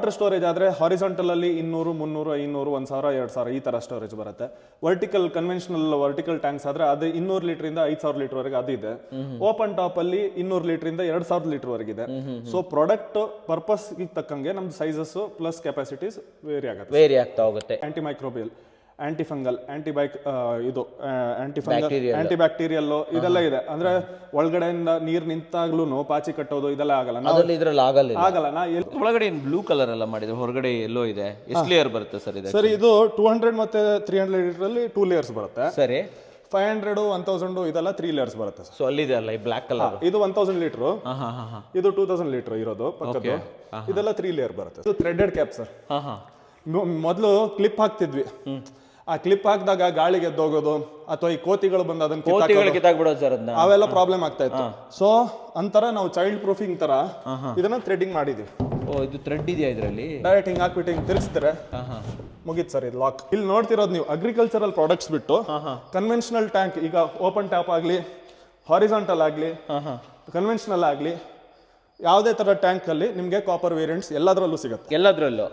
Water storage ಆದರೆ horizontal ಅಲ್ಲಿ 200, 300, 500, 1000, 2000 ಈ ತರ ಸ್ಟೋರೇಜ್ ಬರುತ್ತೆ. ವರ್ಟಿಕಲ್ ಕನ್ವೆನ್ಷನಲ್ ವರ್ಟಿಕಲ್ ಟ್ಯಾಂಕ್ಸ್ ಆದ್ರೆ ಅದು 200 ಲೀಟರ್ ಇಂದ 5000 ಲೀಟರ್ ವರೆಗೆ ಅದು ಇದೆ. ಓಪನ್ ಟಾಪ್ ಅಲ್ಲಿ 200 ಲೀಟರ್ ಇಂದ 2000 ಲೀಟರ್ ವರೆಗೆ ಇದೆ. ಸೊ ಪ್ರಾಡಕ್ಟ್ ಪರ್ಪಸ್ ತಕ್ಕಂಗೆ ನಮ್ದು ಸೈಜಸ್ ಪ್ಲಸ್ ಕೆಪಾಸಿಟೀಸ್ ವೇರಿ ಆಗ್ತಾ ಹೋಗುತ್ತೆ. Aunty microbial, anti fungal, anti bacterial ಇದೆಲ್ಲ ಇದೆ. ಅಂದ್ರೆ ಒಳಗಡೆಯಿಂದ ನೀರ್ ನಿಂತಾಗ್ಲೂ ಪಾಚಿ ಕಟ್ಟೋದು ಇದೆಲ್ಲ ಆಗಲ್ಲ. ಒಳಗಡೆ ಬ್ಲೂ ಕಲರ್ ಎಲ್ಲ ಮಾಡಿದ್ರೆ, ಹೊರಗಡೆ ಎಲ್ಲೋ ಇದೆ. ಎಷ್ಟು ಲೇಯರ್ ಬರುತ್ತೆ ಸರ್ ಇದು? ಸರ್ ಇದು 200 ಮತ್ತೆ 300 ಲೀಟರ್ ಅಲ್ಲಿ 2 ಲೇಯರ್ಸ್ ಬರುತ್ತೆ. ಸರಿ. 500, 1000 ಇದೆಲ್ಲ 3 ಲೇಯರ್ಸ್ ಬರುತ್ತೆ. ಸೊ ಅಲ್ಲಿದೆ ಅಲ್ಲ ಈ ಬ್ಲಾಕ್ ಕಲರ್, ಇದು 1000 ಲೀಟರ್, ಇದು 2000 ಲೀಟರ್ ಇರೋದು ಪಕ್ಕದ್ದು. ಇದೆಲ್ಲ 3 ಲೇಯರ್ ಬರುತ್ತೆ. ಇದು ಥ್ರೆಡೆಡ್ ಕ್ಯಾಪ್ ಸರ್. ಮೊದಲು ಕ್ಲಿಪ್ ಹಾಕ್ತಿದ್ವಿ, ಆ ಕ್ಲಿಪ್ ಹಾಕಿದಾಗ ಗಾಳಿಗೆ ಎದ್ದೋಗೋದು ಅಥವಾ ಈ ಕೋತಿಗಳು ಬಂದು ಅದನ್ನ ಅವೆಲ್ಲ ಪ್ರಾಬ್ಲಮ್ ಆಗ್ತಾ ಇತ್ತು. ಸೊ ಅಂತರ ನಾವು ಚೈಲ್ಡ್ ಪ್ರೂಫಿಂಗ್ ತರ ಇದನ್ನ ಥ್ರೆಡಿಂಗ್ ಮಾಡಿದ್ವಿ. ಇದು ಥ್ರೆಡ್ ಇದೆಯಾ ಇದರಲ್ಲಿ? ಡೈರೆಕ್ಟ್ ಹಿಂಗ್ ಹಾಕ್ಬಿಟ್ಟು ಹಿಂಗ್ ತಿರ್ಗಿಸಿದ್ರೆ ಮುಗೀತು ಸರ್ ಇದು ಲಾಕ್. ಇಲ್ಲಿ ನೋಡ್ತಿರೋದು ನೀವು ಅಗ್ರಿಕಲ್ಚರಲ್ ಪ್ರಾಡಕ್ಟ್ಸ್ ಬಿಟ್ಟು ಕನ್ವೆನ್ಷನಲ್ ಟ್ಯಾಂಕ್, ಈಗ ಓಪನ್ ಟ್ಯಾಪ್ ಆಗ್ಲಿ, ಹಾರಿಸಾಂಟಲ್ ಆಗ್ಲಿ, ಕನ್ವೆನ್ಷನಲ್ ಆಗ್ಲಿ, ಯಾವುದೇ ತರ ಟ್ಯಾಂಕ್ ಅಲ್ಲಿ ನಿಮ್ಗೆ ಕಾಪರ್ ವೇರಿಯಂಟ್ಸ್ ಎಲ್ಲದರಲ್ಲೂ ಸಿಗುತ್ತೆ. ಎಲ್ಲದರಲ್ಲೂ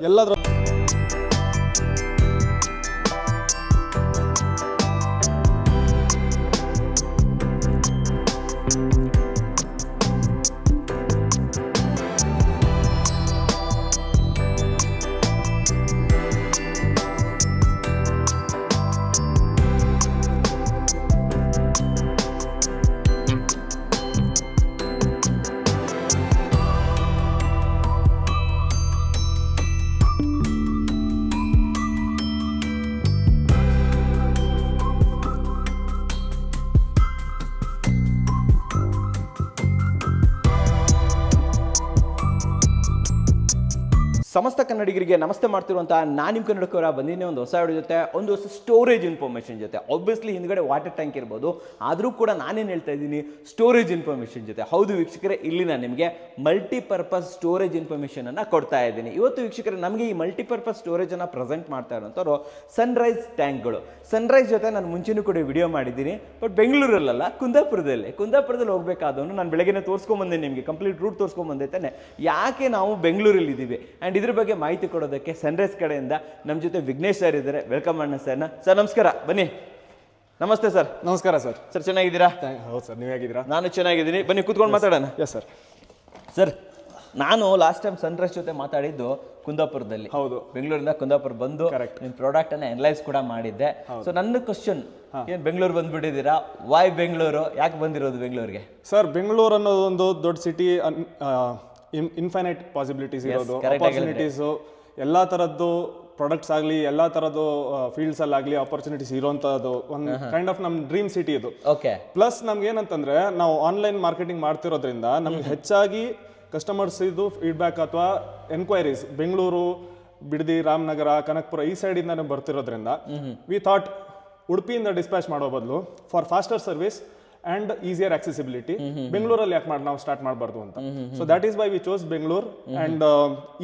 ಸಮಸ್ತ ಕನ್ನಡಿಗರಿಗೆ ನಮಸ್ತೆ ಮಾಡ್ತಿರುವಂಥ ನಾನು ನಿಮ್ಮ ಕನ್ನಡಕವರ ಬಂದಿನೇ ಒಂದು ಹೊಸ ವಿಡಿಯೋ ಜೊತೆ, ಒಂದು ಹೊಸ ಸ್ಟೋರೇಜ್ ಇನ್ಫಾರ್ಮೇಷನ್ ಜೊತೆ. ಆಬ್ವಿಯಸ್ಲಿ ಹಿಂದ್ಗಡೆ ವಾಟರ್ ಟ್ಯಾಂಕ್ ಇರ್ಬೋದು, ಆದರೂ ಕೂಡ ನಾನೇನು ಹೇಳ್ತಾ ಇದ್ದೀನಿ, ಸ್ಟೋರೇಜ್ ಇನ್ಫಾರ್ಮೇಷನ್ ಜೊತೆ. ಹೌದು ವೀಕ್ಷಕರೇ, ಇಲ್ಲಿ ನಾನು ನಿಮಗೆ ಮಲ್ಟಿಪರ್ಪಸ್ ಸ್ಟೋರೇಜ್ ಇನ್ಫಾರ್ಮೇಷನ್ ಕೊಡ್ತಾ ಇದ್ದೀನಿ. ಇವತ್ತು ವೀಕ್ಷಕರೇ ನಮಗೆ ಈ ಮಲ್ಟಿಪರ್ಪಸ್ ಸ್ಟೋರೇಜನ್ನು ಪ್ರೆಸೆಂಟ್ ಮಾಡ್ತಾ ಇರೋಂಥವ್ರು ಸನ್ರೈಸ್ ಟ್ಯಾಂಕ್ಗಳು. ಸನ್ರೈಸ್ ಜೊತೆ ನಾನು ಮುಂಚೆನೂ ಕೂಡ ವಿಡಿಯೋ ಮಾಡಿದ್ದೀನಿ, ಬಟ್ ಬೆಂಗಳೂರಲ್ಲ, ಕುಂದಾಪುರದಲ್ಲಿ ಹೋಗಬೇಕಾದವನು ನಾನು ಬೆಳಗ್ಗೆ ತೋರಿಸ್ಕೊಂಬಂದೆ, ನಿಮಗೆ ಕಂಪ್ಲೀಟ್ ರೂಟ್ ತೋರಿಸ್ಕೊಂಬಂದೆ ತಾನೆ. ಯಾಕೆ ನಾವು ಬೆಂಗಳೂರಲ್ಲಿ ಇದ್ದೀವಿ ಆ್ಯಂಡ್ ಇದ್ರ ಬಗ್ಗೆ ಮಾಹಿತಿ ಕೊಡೋದಕ್ಕೆ ಸನ್ರೈಸ್ ಕಡೆಯಿಂದ ನಮ್ಮ ಜೊತೆ ವಿಘ್ನೇಶ್ ಸರ್ ಇದ್ದಾರೆ. ವೆಲ್ಕಮ್ ಮಾಡೋಣ ಸರ್ನ. ಸರ್ ನಮಸ್ಕಾರ, ಬನ್ನಿ. ನಮಸ್ತೆ ಸರ್. ನಮಸ್ಕಾರ ಸರ್. ಸರ್ ಚೆನ್ನಾಗಿದ್ದೀರಾ? ಹೌದು ಸರ್, ನೀವು ಹೇಗಿದ್ದೀರಾ? ನಾನು ಚೆನ್ನಾಗಿದ್ದೀನಿ, ಬನ್ನಿ ಕೂತ್ಕೊಂಡು ಮಾತಾಡೋಣ. Yes sir. ಸರ್ ನಾನು ಲಾಸ್ಟ್ ಟೈಮ್ ಸನ್ರೈಸ್ ಜೊತೆ ಮಾತಾಡಿದ್ದು ಕುಂದಾಪುರದಲ್ಲಿ. ಹೌದು, ಬೆಂಗಳೂರಿಂದ ಕುಂದಾಪುರ ಬಂದು ನಿಮ್ಮ ಪ್ರಾಡಕ್ಟ್ ಅನ್ನ ಅನಲೈಸ್ ಕೂಡ ಮಾಡಿದ್ದೆ. ಸೊ ನನ್ನ ಕ್ವಶನ್, ಏನ್ ಬೆಂಗಳೂರು ಬಂದ್ಬಿಟ್ಟಿದ್ದೀರಾ? ವೈ ಬೆಂಗಳೂರು? ಯಾಕೆ ಬಂದಿರೋದು ಬೆಂಗಳೂರಿಗೆ? ಸರ್ ಬೆಂಗಳೂರು ಅನ್ನೋದು ಒಂದು ದೊಡ್ಡ ಸಿಟಿ, ಇನ್ಫೈನೈಟ್ ಪಾಸಿಬಿಲಿಟೀಸ್ ಇರೋದು, ಆಪರ್ಚುನಿಟೀಸ್, ಎಲ್ಲಾ ತರದ್ದು ಪ್ರಾಡಕ್ಟ್ಸ್ ಆಗಲಿ, ಎಲ್ಲಾ ತರದ್ದು ಫೀಲ್ಡ್ಸ್ ಅಲ್ಲಾಗಲಿ ಆಪರ್ಚುನಿಟೀಸ್ ಇರುವಂತದ್ದು ಒಂದು ಕೈಂಡ್ ಆಫ್ ನಮ್ ಡ್ರೀಮ್ ಸಿಟಿ ಇದು. ಓಕೆ. ಪ್ಲಸ್ ನಮ್ಗೆ ಏನಂತಂದ್ರೆ ನಾವು ಆನ್ಲೈನ್ ಮಾರ್ಕೆಟಿಂಗ್ ಮಾಡ್ತಿರೋದ್ರಿಂದ ನಮ್ಗೆ ಹೆಚ್ಚಾಗಿ ಕಸ್ಟಮರ್ಸ್ ಇದು ಫೀಡ್ಬ್ಯಾಕ್ ಅಥವಾ ಎನ್ಕ್ವೈರೀಸ್ ಬೆಂಗಳೂರು, ಬಿಡದಿ, ರಾಮನಗರ, ಕನಕಪುರ ಈ ಸೈಡ್ ಇಂದ ಬರ್ತಿರೋದ್ರಿಂದ ವಿ ಥಾಟ್ ಉಡುಪಿಯಿಂದ ಡಿಸ್ಪ್ಯಾಚ್ ಮಾಡೋ ಬದಲು for faster service and easier accessibility ಬೆಂಗಳೂರಲ್ಲಿ ಯಾಕೆ ನಾವು ಸ್ಟಾರ್ಟ್ ಮಾಡಬಾರ್ದು ಅಂತ. So that is why we chose Bengaluru and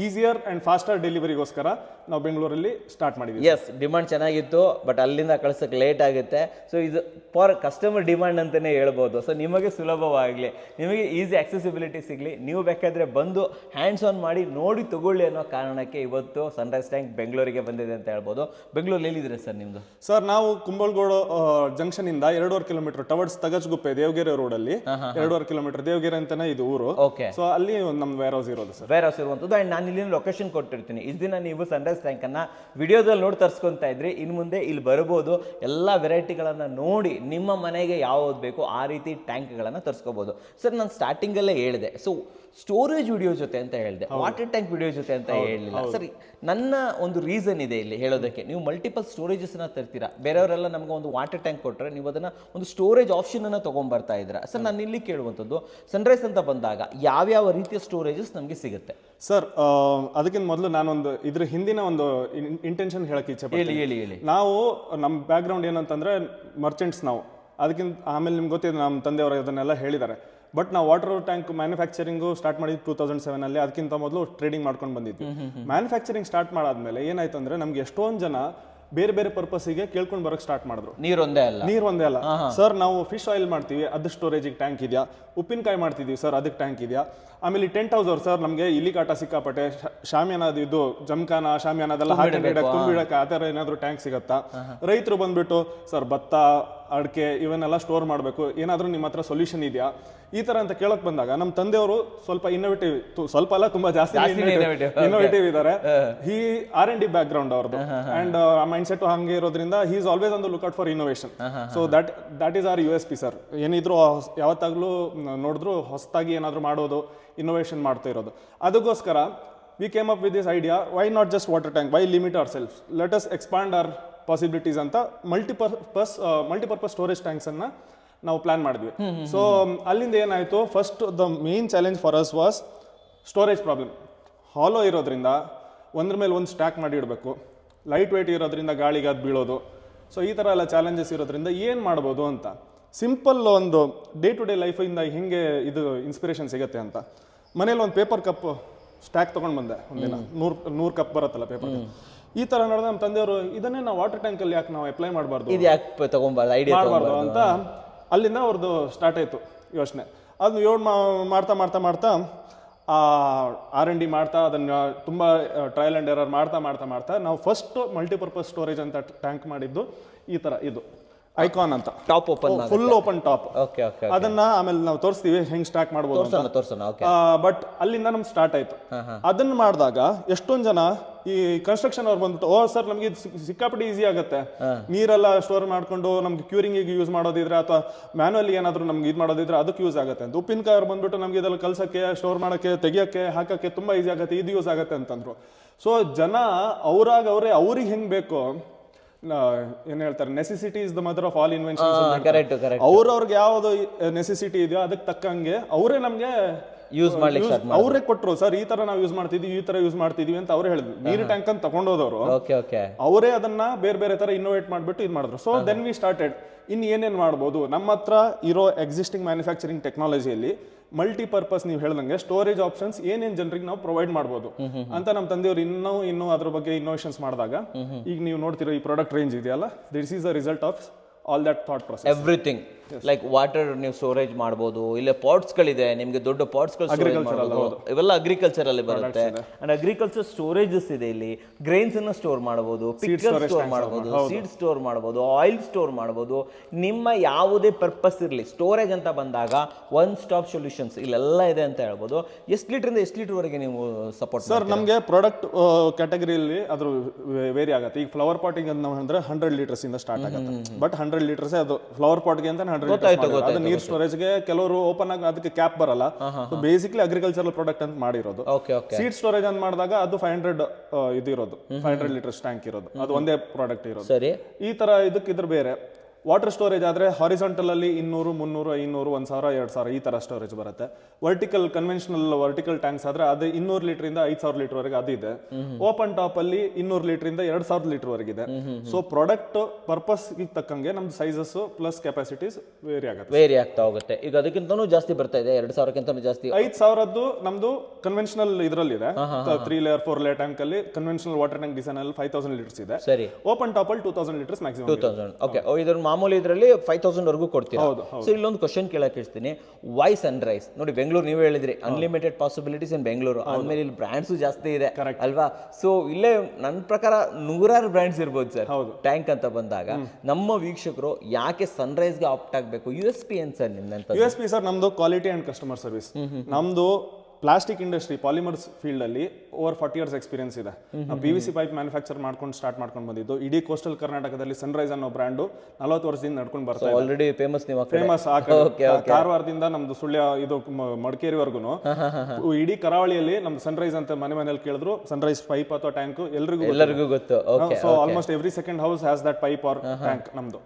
easier and faster ಡೆಲಿವರಿಗೋಸ್ಕರ ನಾವು ಬೆಂಗಳೂರಲ್ಲಿ ಸ್ಟಾರ್ಟ್ ಮಾಡಿದ್ವಿ. ಎಸ್, ಡಿಮಾಂಡ್ ಚೆನ್ನಾಗಿತ್ತು, ಬಟ್ ಅಲ್ಲಿಂದ ಕಳ್ಸಕ್ಕೆ ಲೇಟ್ ಆಗುತ್ತೆ. ಸೊ ಇದು ಫಾರ್ ಕಸ್ಟಮರ್ ಡಿಮಾಂಡ್ ಅಂತಾನೆ ಹೇಳ್ಬೋದು. ಸೊ ನಿಮಗೆ ಸುಲಭವಾಗಲಿ, ನಿಮಗೆ ಈಸಿ ಆಕ್ಸೆಸಿಬಿಲಿಟಿ ಸಿಗಲಿ, ನೀವು ಬೇಕಾದ್ರೆ ಬಂದು ಹ್ಯಾಂಡ್ಸ್ ಆನ್ ಮಾಡಿ ನೋಡಿ ತಗೊಳ್ಳಿ ಅನ್ನೋ ಕಾರಣಕ್ಕೆ ಇವತ್ತು ಸನ್ರೈಸ್ ಟ್ಯಾಂಕ್ ಬೆಂಗಳೂರಿಗೆ ಬಂದಿದೆ ಅಂತ ಹೇಳ್ಬೋದು. ಬೆಂಗಳೂರಲ್ಲಿ ಎಲ್ಲಿದ್ರೆ ಸರ್ ನಿಮ್ದು? ಸರ್ ನಾವು ಕುಂಬಳಗೋಡು ಜಂಕ್ಷನ್ ಇಂದ 2.5 ಕಿಲೋಮೀಟರ್ ಟವರ್ಡ್ಸ್ ತಗಜ್ಗುಪ್ಪೆ ದೇವಗೆರೆ ರೋಡ್ ಅಲ್ಲಿ 2.5 ಕಿಲೋಮೀಟರ್ ದೇವಗೆರೆ ಅಂತಾನೆ ಇದು ಊರು. ಓಕೆ. ಸೊ ಅಲ್ಲಿ ನಮ್ಮ ವೇರ್ ಹೌಸ್ ಇರೋದು ಸರ್. ವೇರ್ ಹೌಸ್ ಇರುವಂತದ್ದು. ಅಂಡ್ ನಾನು ಇಲ್ಲಿ ಲೊಕೇಶನ್ ಕೊಟ್ಟಿರ್ತೀನಿ. ಇಷ್ಟು ದಿನ ನೀವು ಸನ್ರೈಸ್ ಟ್ಯಾಂಕ್ ಅನ್ನ ವಿಡಿಯೋದಲ್ಲಿ ನೋಡಿ ತರಿಸ್ಕೊಂತ ಇದ್ರಿ, ಇನ್ನು ಮುಂದೆ ಇಲ್ಲಿ ಬರಬಹುದು, ಎಲ್ಲಾ ವೆರೈಟಿಗಳನ್ನ ನೋಡಿ ನಿಮ್ಮ ಮನೆಗೆ ಯಾವ್ದು ಬೇಕು ಆ ರೀತಿ ಟ್ಯಾಂಕ್ಗಳನ್ನ ತರಿಸ್ಕೋಬಹುದು. ಸರ್ ನಾನು ಸ್ಟಾರ್ಟಿಂಗ್ ಅಲ್ಲೇ ಹೇಳಿದೆ, ಸೊ ಸ್ಟೋರೇಜ್ ವಿಡಿಯೋ ಜೊತೆ ಅಂತ ಹೇಳಿದೆ, ವಾಟರ್ ಟ್ಯಾಂಕ್ ವಿಡಿಯೋ ಜೊತೆ ಅಂತ ಹೇಳಿಲ್ಲ. ಸರಿ, ನನ್ನ ಒಂದು ರೀಸನ್ ಇದೆ ಇಲ್ಲಿ ಹೇಳೋದಕ್ಕೆ. ನೀವು ಮಲ್ಟಿಪಲ್ ಸ್ಟೋರೇಜಸ್ ನ ತರ್ತೀರಾ, ಬೇರೆಯವರೆಲ್ಲ ನಮ್ಗೆ ಒಂದು ವಾಟರ್ ಟ್ಯಾಂಕ್ ಕೊಟ್ಟರೆ ನೀವು ಅದನ್ನ ಒಂದು ಸ್ಟೋರೇಜ್ ಆಪ್ಷನ್ ಅನ್ನ ತಗೊಂಡ್ಬರ್ತಾ ಇದ್ದೀರಾ. ಸರ್ ನಾನು ಇಲ್ಲಿ ಕೇಳುವಂಥದ್ದು, ಸನ್ರೈಸ್ ಅಂತ ಬಂದಾಗ ಯಾವ್ಯಾವ ರೀತಿಯ ಸ್ಟೋರೇಜಸ್ ನಮಗೆ ಸಿಗುತ್ತೆ? ಸರ್ ಅದಕ್ಕಿಂತ ಮೊದಲು ನಾನೊಂದು ಇದ್ರ ಹಿಂದಿನ ಒಂದು ಇಂಟೆನ್ಷನ್ ಹೇಳಕ್ ಇಚ್ಛೆ ಹೇಳಿ. ನಾವು ನಮ್ಮ ಬ್ಯಾಕ್ ಗ್ರೌಂಡ್ ಏನಂತಂದ್ರೆ ಮರ್ಚೆಂಟ್ಸ್ ನಾವು. ಅದಕ್ಕಿಂತ ಆಮೇಲೆ ನಿಮ್ಗೆ ಗೊತ್ತಿದೆ, ನಮ್ಮ ತಂದೆಯವರು ಇದನ್ನೆಲ್ಲ ಹೇಳಿದ್ದಾರೆ. ಬಟ್ ನಾವು ವಾಟರ್ ಟ್ಯಾಂಕ್ ಮ್ಯಾನುಫ್ಯಾಕ್ಚರಿಂಗು ಸ್ಟಾರ್ಟ್ ಮಾಡಿದ್ದು 2007 ಅಲ್ಲಿ. ಅದಕ್ಕಿಂತ ಮೊದಲು ಟ್ರೇಡಿಂಗ್ ಮಾಡ್ಕೊಂಡು ಬಂದಿದ್ವಿ. ಮ್ಯಾನುಫ್ಯಾಕ್ಚರಿಂಗ್ ಸ್ಟಾರ್ಟ್ ಮಾಡಾದ್ಮೇಲೆ ಏನಾಯ್ತು ಅಂದ್ರೆ ನಮ್ಗೆ ಎಷ್ಟೊಂದು ಜನ ಬೇರೆ ಬೇರೆ ಪರ್ಪಸ್ಗೆ ಕೇಳ್ಕೊಂಡು ಬರೋಕೆ ಸ್ಟಾರ್ಟ್ ಮಾಡಿದ್ರು. ನೀರೊಂದೇ ಅಲ್ಲ, ನೀರು ಒಂದೇ ಅಲ್ಲ ಸರ್, ನಾವು ಫಿಶ್ ಆಯಿಲ್ ಮಾಡ್ತೀವಿ, ಅದು ಸ್ಟೋರೇಜಿಗೆ ಟ್ಯಾಂಕ್ ಇದೆಯಾ, ಉಪ್ಪಿನಕಾಯಿ ಮಾಡ್ತಿದೀವಿ ಸರ್, ಅದಕ್ಕೆ ಟ್ಯಾಂಕ್ ಇದೆಯಾ, ಆಮೇಲೆ ಟೆಂಟ್ ಹೌಸ್ ಅವ್ರು ಸರ್ ನಮಗೆ ಇಲ್ಲಿ ಕಾಟ ಸಿಕ್ಕಾಪಟ್ಟೆ, ಶಾಮಿಯಾನ ಅದು ಇದು ಜಮ್ಖಾನ ಶಾಮಿಯಾನ ಅದೆಲ್ಲ ತುಂಬಿಡಕ್ಕೆ ಆ ಥರ ಏನಾದರೂ ಟ್ಯಾಂಕ್ ಸಿಗತ್ತಾ, ರೈತರು ಬಂದ್ಬಿಟ್ಟು ಸರ್ ಭತ್ತ ಅಡಿಕೆ ಇವನ್ನೆಲ್ಲ ಸ್ಟೋರ್ ಮಾಡಬೇಕು, ಏನಾದರೂ ನಿಮ್ಮ ಹತ್ರ ಸೊಲ್ಯೂಷನ್ ಇದೆಯಾ, ಈ ತರ ಅಂತ ಕೇಳಕ್ ಬಂದಾಗ ನಮ್ಮ ತಂದೆಯವರು ಸ್ವಲ್ಪ ಇನ್ನೋವೇಟಿವ್, ಸ್ವಲ್ಪ ಅಲ್ಲ ತುಂಬಾ ಜಾಸ್ತಿ ಇನ್ನೋವೇಟಿವ್ ಇದ್ದಾರೆ. ಹಿ R&D ಬ್ಯಾಕ್ ಗ್ರೌಂಡ್ ಅವ್ರದ್ದು, ಅಂಡ್ ಮೈಂಡ್ ಸೆಟ್ ಹಂಗೆ ಇರೋದ್ರಿಂದ he is always on the lookout for innovation. So that is our USP sir. ಏನಿದ್ರು ಯಾವತ್ತಾಗ್ಲೂ ನೋಡಿದ್ರು ಹೊಸದಾಗಿ ಏನಾದ್ರು ಮಾಡೋದು, ಇನ್ನೋವೇಷನ್ ಮಾಡ್ತಾ ಇರೋದು. ಅದಕ್ಕೋಸ್ಕರ we came up with this idea, why not just water tank, why limit our self, let us expand our possibilities ಅಂತ ಮಲ್ಟಿಪರ್ಪಸ್ ಸ್ಟೋರೇಜ್ ಟ್ಯಾಂಕ್ಸ್ ಅನ್ನ ನಾವು ಪ್ಲಾನ್ ಮಾಡಿದ್ವಿ. ಸೊ ಅಲ್ಲಿಂದ ಏನಾಯ್ತು, first the main challenge for us was storage problem. Hollow ಇರೋದ್ರಿಂದ ಒಂದ್ರ ಮೇಲೆ ಒಂದು ಸ್ಟ್ಯಾಕ್ ಮಾಡಿ ಇಡಬೇಕು, ಲೈಟ್ ವೆಯ್ಟ್ ಇರೋದ್ರಿಂದ ಗಾಳಿಗೆ ಅದು ಬೀಳೋದು. ಸೊ ಈ ಥರ ಎಲ್ಲ ಚಾಲೆಂಜಸ್ ಇರೋದ್ರಿಂದ ಏನು ಮಾಡ್ಬೋದು ಅಂತ ಸಿಂಪಲ್ ಒಂದು ಡೇ ಟು ಡೇ ಲೈಫಿಂದ ಹಿಂಗೆ ಇದು ಇನ್ಸ್ಪಿರೇಷನ್ ಸಿಗುತ್ತೆ ಅಂತ ಮನೇಲಿ ಒಂದು ಪೇಪರ್ ಕಪ್ ಸ್ಟ್ಯಾಕ್ ತೊಗೊಂಡು ಬಂದೆ. ಒಂದಿನ 100 ಕಪ್ ಬರುತ್ತಲ್ಲ ಪೇಪರ್ ಕಪ್. ಈ ಥರ ನೋಡಿದ್ರೆ ನಮ್ಮ ತಂದೆಯವರು ಇದನ್ನೇ ನಾವು ವಾಟರ್ ಟ್ಯಾಂಕಲ್ಲಿ ಯಾಕೆ ನಾವು ಅಪ್ಲೈ ಮಾಡಬಾರ್ದು, ಇದು ಯಾಕೆ ತಗೊಂಬಾರ್ದು, ಐಡಿಯಾ ಮಾಡಬಾರ್ದು ಅಂತ ಅಲ್ಲಿಂದ ಅವ್ರದ್ದು ಸ್ಟಾರ್ಟ್ ಆಯಿತು ಯೋಚನೆ. ಅದು ಮಾಡ್ತಾ ಮಾಡ್ತಾ ಮಾಡ್ತಾ R&D ಮಾಡ್ತಾ ಅದನ್ನು ತುಂಬ ಟ್ರಯಲ್ ಆ್ಯಂಡ್ ಎರರ್ ಮಾಡ್ತಾ ಮಾಡ್ತಾ ಮಾಡ್ತಾ ನಾವು ಫಸ್ಟ್ ಮಲ್ಟಿಪರ್ಪಸ್ ಸ್ಟೋರೇಜ್ ಅಂತ ಟ್ಯಾಂಕ್ ಮಾಡಿದ್ದು ಈ ಥರ, ಇದು ಐಕಾನ್ ಅಂತ, top open, full open top. ಅದನ್ನ ಆಮೇಲೆ ನಾವು ತೋರಿಸ್ತೀವಿ ಹೆಂಗ್ ಸ್ಟಾರ್ಟ್ ಮಾಡ್ಬೋದು. ಬಟ್ ಅಲ್ಲಿಂದ ನಮ್ಗೆ ಸ್ಟಾರ್ಟ್ ಆಯ್ತು. ಅದನ್ನ ಮಾಡಿದಾಗ ಎಷ್ಟೊಂದ್ ಜನ ಈ ಕನ್ಸ್ಟ್ರಕ್ಷನ್ ಅವ್ರು ಬಂದ್ಬಿಟ್ಟು, ಓ ಸರ್ ನಮ್ಗೆ ಸಿಕ್ಕಾಪಟ್ಟೆ ಈಸಿ ಆಗುತ್ತೆ, ನೀರೆಲ್ಲ ಸ್ಟೋರ್ ಮಾಡ್ಕೊಂಡು ನಮ್ಗೆ ಕ್ಯೂರಿಂಗಿಗೆ ಯೂಸ್ ಮಾಡೋದಿದ್ರೆ ಅಥವಾ ಮ್ಯಾನುವಲಿ ಏನಾದ್ರು ನಮ್ಗೆ ಇದು ಮಾಡೋದಿದ್ರೆ ಅದಕ್ಕೆ ಯೂಸ್ ಆಗುತ್ತೆ ಅಂತ. ಉಪ್ಪಿನಕಾಯಿ ಅವ್ರು ಬಂದ್ಬಿಟ್ಟು ನಮ್ಗೆ ಇದೆಲ್ಲ ಕಲ್ಸಕ್ಕೆ, ಸ್ಟೋರ್ ಮಾಡೋಕ್ಕೆ, ತೆಗಿಯೋಕ್ಕೆ, ಹಾಕಕ್ಕೆ ತುಂಬಾ ಈಸಿ ಆಗುತ್ತೆ, ಇದು ಯೂಸ್ ಆಗುತ್ತೆ ಅಂತಂದ್ರು. ಸೊ ಜನ ಅವ್ರಿಗೆ ಹೆಂಗ್ ಬೇಕು, ಏನ್ ಹೇಳ್ತಾರೆ, necessity is the mother of all inventions. ಅವ್ರವ್ರಿಗೆ ಯಾವ್ದು ನೆಸೆಸಿಟಿ ಇದೆಯೋ ಅದಕ್ಕೆ ತಕ್ಕಂಗೆ ಅವರೇ ನಮ್ಗೆ ಯೂಸ್ ಮಾಡ್ಲಿಕ್ಕೆ ಅವರೇ ಕೊಟ್ರು. ಸರ್ ಈ ತರ ನಾವು ಯೂಸ್ ಮಾಡ್ತಿದೀವಿ, ಈ ತರ ಯೂಸ್ ಮಾಡ್ತಿದೀವಿ ಅಂತ ಅವ್ರು ಹೇಳಿದ್ರು. ನೀರು ಟ್ಯಾಂಕ್ ಅಂತ ತಗೊಂಡೋದವರು ಅವರೇ ಅದನ್ನ ಬೇರೆ ಬೇರೆ ತರ ಇನ್ನೋವೇಟ್ ಮಾಡ್ಬಿಟ್ಟು ಇದು ಮಾಡಿದ್ರು. So then we started in ಏನೇನ್ ಮಾಡ್ಬೋದು, ನಮ್ಮ ಹತ್ರ ಇರೋ ಎಕ್ಸಿಸ್ಟಿಂಗ್ ಮ್ಯಾನುಫ್ಯಾಕ್ಚರಿಂಗ್ ಟೆಕ್ನಾಲಜಿಯಲ್ಲಿ ಮಲ್ಟಿಪರ್ಪಸ್ ನೀವು ಹೇಳ್ದಂಗೆ ಸ್ಟೋರೇಜ್ ಆಪ್ಷನ್ಸ್ ಏನೇನ್ ಜನರಿಗೆ ನಾವು ಪ್ರೊವೈಡ್ ಮಾಡ್ಬೋದು ಅಂತ ನಮ್ಮ ತಂದೆಯವರು ಇನ್ನೂ ಅದ್ರ ಬಗ್ಗೆ ಇನ್ನೋವೇಷನ್ಸ್ ಮಾಡಿದಾಗ ಈಗ ನೀವು ನೋಡ್ತಿರೋ ಈ ಪ್ರಾಡಕ್ಟ್ ರೇಂಜ್ ಇದೆಯಲ್ಲ, this is the result of all that thought process. Everything like water ನೀವು ಸ್ಟೋರೇಜ್ ಮಾಡ್ಬೋದು, ಇಲ್ಲ ಪಾಟ್ಸ್ಗಳಿದೆ ನಿಮಗೆ, ದೊಡ್ಡ ಪಾಟ್ಸ್ಗಳು ಇವೆಲ್ಲ ಅಗ್ರಿಕಲ್ಚರ್ ಅಲ್ಲಿ ಬರುತ್ತೆ. ಅಂಡ್ ಅಗ್ರಿಕಲ್ಚರ್ ಸ್ಟೋರೇಜಸ್ ಇದೆ ಇಲ್ಲಿ, ಗ್ರೈನ್ಸ್ ಅನ್ನ ಸ್ಟೋರ್ ಮಾಡಬಹುದು, ಪಿಕ್ಕಲ್ ಸ್ಟೋರ್ ಮಾಡಬಹುದು, ಸೀಡ್ ಸ್ಟೋರ್ ಮಾಡಬಹುದು, ಆಯಿಲ್ ಸ್ಟೋರ್ ಮಾಡಬಹುದು. ನಿಮ್ಮ ಯಾವುದೇ ಪರ್ಪಸ್ ಇರಲಿ, ಸ್ಟೋರೇಜ್ ಅಂತ ಬಂದಾಗ ಒನ್ ಸ್ಟಾಪ್ ಸೊಲ್ಯೂಷನ್ಸ್ ಇಲ್ಲೆಲ್ಲ ಇದೆ ಅಂತ ಹೇಳ್ಬೋದು. ಎಷ್ಟು ಲೀಟರ್ ಇಂದ ಎಷ್ಟು ಲೀಟರ್ ವರೆಗೆ ನೀವು ಸಪೋರ್ಟ್? ಸರ್ ನಮಗೆ ಪ್ರಾಡಕ್ಟ್ ಕ್ಯಾಟಗರಿಯಲ್ಲಿ ಅದ್ರ ವೇರಿ ಆಗುತ್ತೆ. ಈಗ ಫ್ಲವರ್ ಪಾಟಿಂಗ್ ಅಂತ ನಾವು ಅಂದ್ರೆ 100 ಲೀಟರ್ಸ್ ಇಂದ ಸ್ಟಾರ್ಟ್ ಆಗುತ್ತೆ. ಬಟ್ 100 ಲೀಟರ್ಸ್ ಅದು ಫ್ಲವರ್ ಪಾಟ್ಗೆ ಅಂತ 100 ಲೀಟರ್ಸ್. ಅದು ನೀರ್ ಸ್ಟೋರೇಜ್ಗೆ ಕೆಲವರು ಓಪನ್ ಆಗಿ ಅದಕ್ಕೆ ಕ್ಯಾಪ್ ಬರಲ್ಲ. ಸೊ ಬೇಸಿಕ್ಲಿ ಅಗ್ರಿಕಲ್ಚರಲ್ ಪ್ರಾಡಕ್ಟ್ ಅಂತ ಮಾಡಿರೋದು. ಸೀಡ್ ಸ್ಟೋರೇಜ್ ಅಂತ ಮಾಡಿದಾಗ ಅದು 500 ಇದು ಇರೋದು, 500 ಲೀಟರ್ಸ್ ಟ್ಯಾಂಕ್ ಇರೋದು, ಅದು ಒಂದೇ ಪ್ರಾಡಕ್ಟ್ ಇರೋದು. ಸರಿ, ಈ ತರ ಇದಕ್ಕಿದ್ರೆ ಬೇರೆ. ವಾಟರ್ ಸ್ಟೋರೇಜ್ ಆದ್ರೆ ಹಾರಿಸಾಂಟಲ್ ಅಲ್ಲಿ 200, 300, 500, 1000, 2000 ಈ ತರ ಸ್ಟೋರೇಜ್ ಬರುತ್ತೆ. ವರ್ಟಿಕಲ್ ಕನ್ವೆನ್ಷನಲ್ ವರ್ಟಿಕಲ್ ಟ್ಯಾಂಕ್ಸ್ ಆದ್ರೆ ಅದು 200 ಲೀಟರ್ ಇಂದ 5000 ಲೀಟರ್ ವರೆಗೆ ಅದಿದೆ. ಓಪನ್ ಟಾಪ್ ಅಲ್ಲಿ 200 ಲೀಟರ್ ಇಂದ 2000 ಲೀಟರ್ ವರೆಗಿದೆ. ಸೊ ಪ್ರಾಡಕ್ಟ್ ಪರ್ಪಸ್ ತಕ್ಕಂಗೆ ನಮ್ದು ಸೈಜಸ್ ಪ್ಲಸ್ ಕೆಪಾಸಿಟೀಸ್ ವೇರಿ ಆಗ್ತಾ ಹೋಗುತ್ತೆ. ಈಗ ಅದಕ್ಕಿಂತನೂ ಜಾಸ್ತಿ ಬರ್ತಾ ಇದೆ, 2000ಕ್ಕಿಂತ ಜಾಸ್ತಿ. 5000 ನಮ್ದು ಕನ್ವೆನ್ಷನಲ್ ಇದ್ರಲ್ಲಿದೆ, 3 ಲೇಯರ್ 4 ಲೇಯರ್ ಟ್ಯಾಂಕ್ ಅಲ್ಲಿ ಕನ್ವೆನ್ಷನಲ್ ವಾಟರ್ ಟ್ಯಾಂಕ್ ಡಿಸೈನ್ ಅಲ್ಲಿ 5000 ಲೀಟರ್ಸ್ ಇದೆ. ಸರಿ, ಓಪನ್ ಟಾಪ್ ಅಲ್ಲಿ 2000 ಲೀಟರ್ಸ್ ಮ್ಯಾಕ್ಸಿಮಮ್. 2000. ಓಕೆ, ಇದ್ರ ಮಾಮೂಲಿ ಇದರಲ್ಲಿ 5000 ವರೆಗೂ ಕೊಡ್ತೀರಾ. ಸೊ ಇಲ್ಲೊಂದು ಕ್ವಶನ್ ಕೇಳಕ್ಕೆ ಇರ್ತೀನಿ, ವೈ ಸನ್ರೈಸ್? ನೋಡಿ ಬೆಂಗಳೂರು ನೀವೇ ಹೇಳಿದ್ರಿ, ಅನ್ಲಿಮಿಟೆಡ್ ಪಾಸಿಬಿಲಿಟೀಸ್ ಇನ್ ಬೆಂಗಳೂರು, ಆದ್ಮೇಲೆ ಇಲ್ಲಿ ಬ್ರ್ಯಾಂಡ್ಸ್ ಜಾಸ್ತಿ ಇದೆ ಅಲ್ವಾ? ಸೊ ಇಲ್ಲೇ ನನ್ನ ಪ್ರಕಾರ 100 ಬ್ರ್ಯಾಂಡ್ಸ್ ಇರ್ಬೋದು ಸರ್ ಟ್ಯಾಂಕ್ ಅಂತ ಬಂದಾಗ. ನಮ್ಮ ವೀಕ್ಷಕರು ಯಾಕೆ ಸನ್ರೈಸ್ ಗೆ ಆಪ್ಟ್ ಆಗಬೇಕು? USP ಏನ್ ಸರ್ ನಿಮ್ದಂತ? USP ಸರ್ ನಮ್ದು ಕ್ವಾಲಿಟಿ ಅಂಡ್ ಕಸ್ಟಮರ್ ಸರ್ವಿಸ್. ನಮ್ದು ಪ್ಲಾಸ್ಟಿಕ್ ಇಂಡಸ್ಟ್ರಿ ಪಾಲಿಮರ್ಸ್ ಫೀಲ್ಡ್ ಅಲ್ಲಿ ಓವರ್ 40 years ಎಕ್ಸ್ಪೀರಿಯನ್ಸ್ ಇದೆ. PVC ಪೈಪ್ ಮ್ಯಾನುಫ್ಯಾಕ್ಚರ್ ಸ್ಟಾರ್ಟ್ ಮಾಡ್ಕೊಂಡು ಬಂದಿದ್ದು. ಇಡೀ ಕೋಸ್ಟಲ್ ಕರ್ನಾಟಕದಲ್ಲಿ ಸನ್ರೈಸ್ ಅನ್ನೋ ಬ್ರ್ಯಾಂಡು 40 ವರ್ಷದಿಂದ ನಡ್ಕೊಂಡು ಬರ್ತಾ ಇದೆ. Already famous. ಕಾರವಾರದಿಂದ ನಮ್ದು ಸುಳ್ಯ ಇದು ಮಡಿಕೇರಿವರೆಗೂ ಇಡೀ ಕರಾವಳಿಯಲ್ಲಿ ನಮ್ದು ಸನ್ರೈಸ್ ಅಂತ ಮನೇಲಿ ಕೇಳಿದ್ರು ಸನ್ರೈಸ್ ಪೈಪ್ ಅಥವಾ ಟ್ಯಾಂಕ್ ಎಲ್ಲರಿಗೂ ಗೊತ್ತು. So almost every second house has that pipe or tank ನಮ್ದು.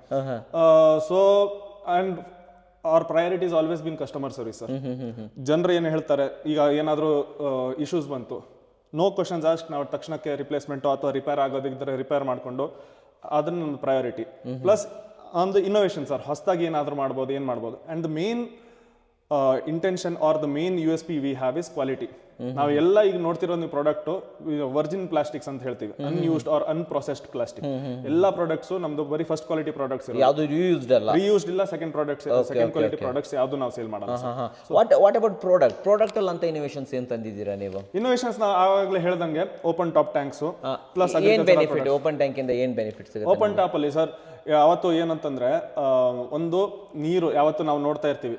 So and our priority is always been customer service sir. ಜನರು ಏನು ಹೇಳ್ತಾರೆ, ಈಗ ಏನಾದರೂ ಇಶ್ಯೂಸ್ ಬಂತು, ನೋ ಕ್ವಶನ್ಸ್ ಆಸ್ಕ್, ನಾವು ತಕ್ಷಣಕ್ಕೆ ರಿಪ್ಲೇಸ್ಮೆಂಟ್ ಅಥವಾ ರಿಪೇರ್ ಆಗೋದಿದ್ರೆ ರಿಪೇರ್ ಮಾಡಿಕೊಂಡು ಅದನ್ನ ನನ್ನ ಪ್ರಯಾರಿಟಿ. ಪ್ಲಸ್ ಒಂದು ಇನ್ನೋವೇಷನ್ ಸರ್, ಹೊಸದಾಗಿ ಏನಾದರೂ ಮಾಡ್ಬೋದು, ಏನು ಮಾಡ್ಬೋದು. And the main intention or the main USP we have is quality. ನಾವು ಎಲ್ಲ ಈಗ ನೋಡ್ತಿರೋ ನೀವು ಪ್ರಾಡಕ್ಟ್ ವರ್ಜಿನ್ ಪ್ಲಾಸ್ಟಿಕ್ಸ್ ಅಂತ ಹೇಳ್ತೀವಿ, ಅನ್ಯೂಸ್ಡ್ ಆರ್ ಅನ್ಪ್ರೊಸೆಸ್ಡ್ ಪ್ಲಾಸ್ಟಿಕ್. ಎಲ್ಲ ಪ್ರಾಡಕ್ಟ್ಸ್ ನಮ್ದು ಬರೀ ಫಸ್ಟ್ ಕ್ವಾಲಿಟಿ ಪ್ರಾಡಕ್ಟ್ಸ್, ಯಾವುದು ರಿಯೂಸ್ಡ್ ಅಲ್ಲ, ರಿಯೂಸ್ಡ್ ಇಲ್ಲ, ಸೆಕೆಂಡ್ ಕ್ವಾಲಿಟಿ ಪ್ರಾಡಕ್ಟ್ಸ್ ಯಾವುದು ನಾವು ಸೇಲ್ ಮಾಡಲ್ಲ. ವಾಟ್ ಅಬೌಟ್ ಪ್ರಾಡಕ್ಟ್ ಅಲ್ಲಿ ಅಂತ ಇನಿವೇಷನ್ಸ್ ಏನ್ ತಂದಿದ್ದೀರಾ ನೀವು? ಇನ್ನೋವೇಷನ್ಸ್ ನಾವು ಆವಾಗಲೇ ಹೇಳ್ದಂಗೆ ಓಪನ್ ಟಾಪ್ ಟ್ಯಾಂಕ್ಸ್ ಪ್ಲಸ್ ಏನ್ ಬೆನಿಫಿಟ್ ಓಪನ್ ಟ್ಯಾಂಕ್ ಇಂದ ಏನ್ ಬೆನಿಫಿಟ್ ಸಿಗುತ್ತೆ? ಓಪನ್ ಟಾಪ್ ಅಲ್ಲಿ ಸರ್ ಯಾವತ್ತು ಏನಂತಂದ್ರೆ ಒಂದು ನೀರು ಯಾವತ್ತು ನಾವು ನೋಡ್ತಾ ಇರ್ತೀವಿ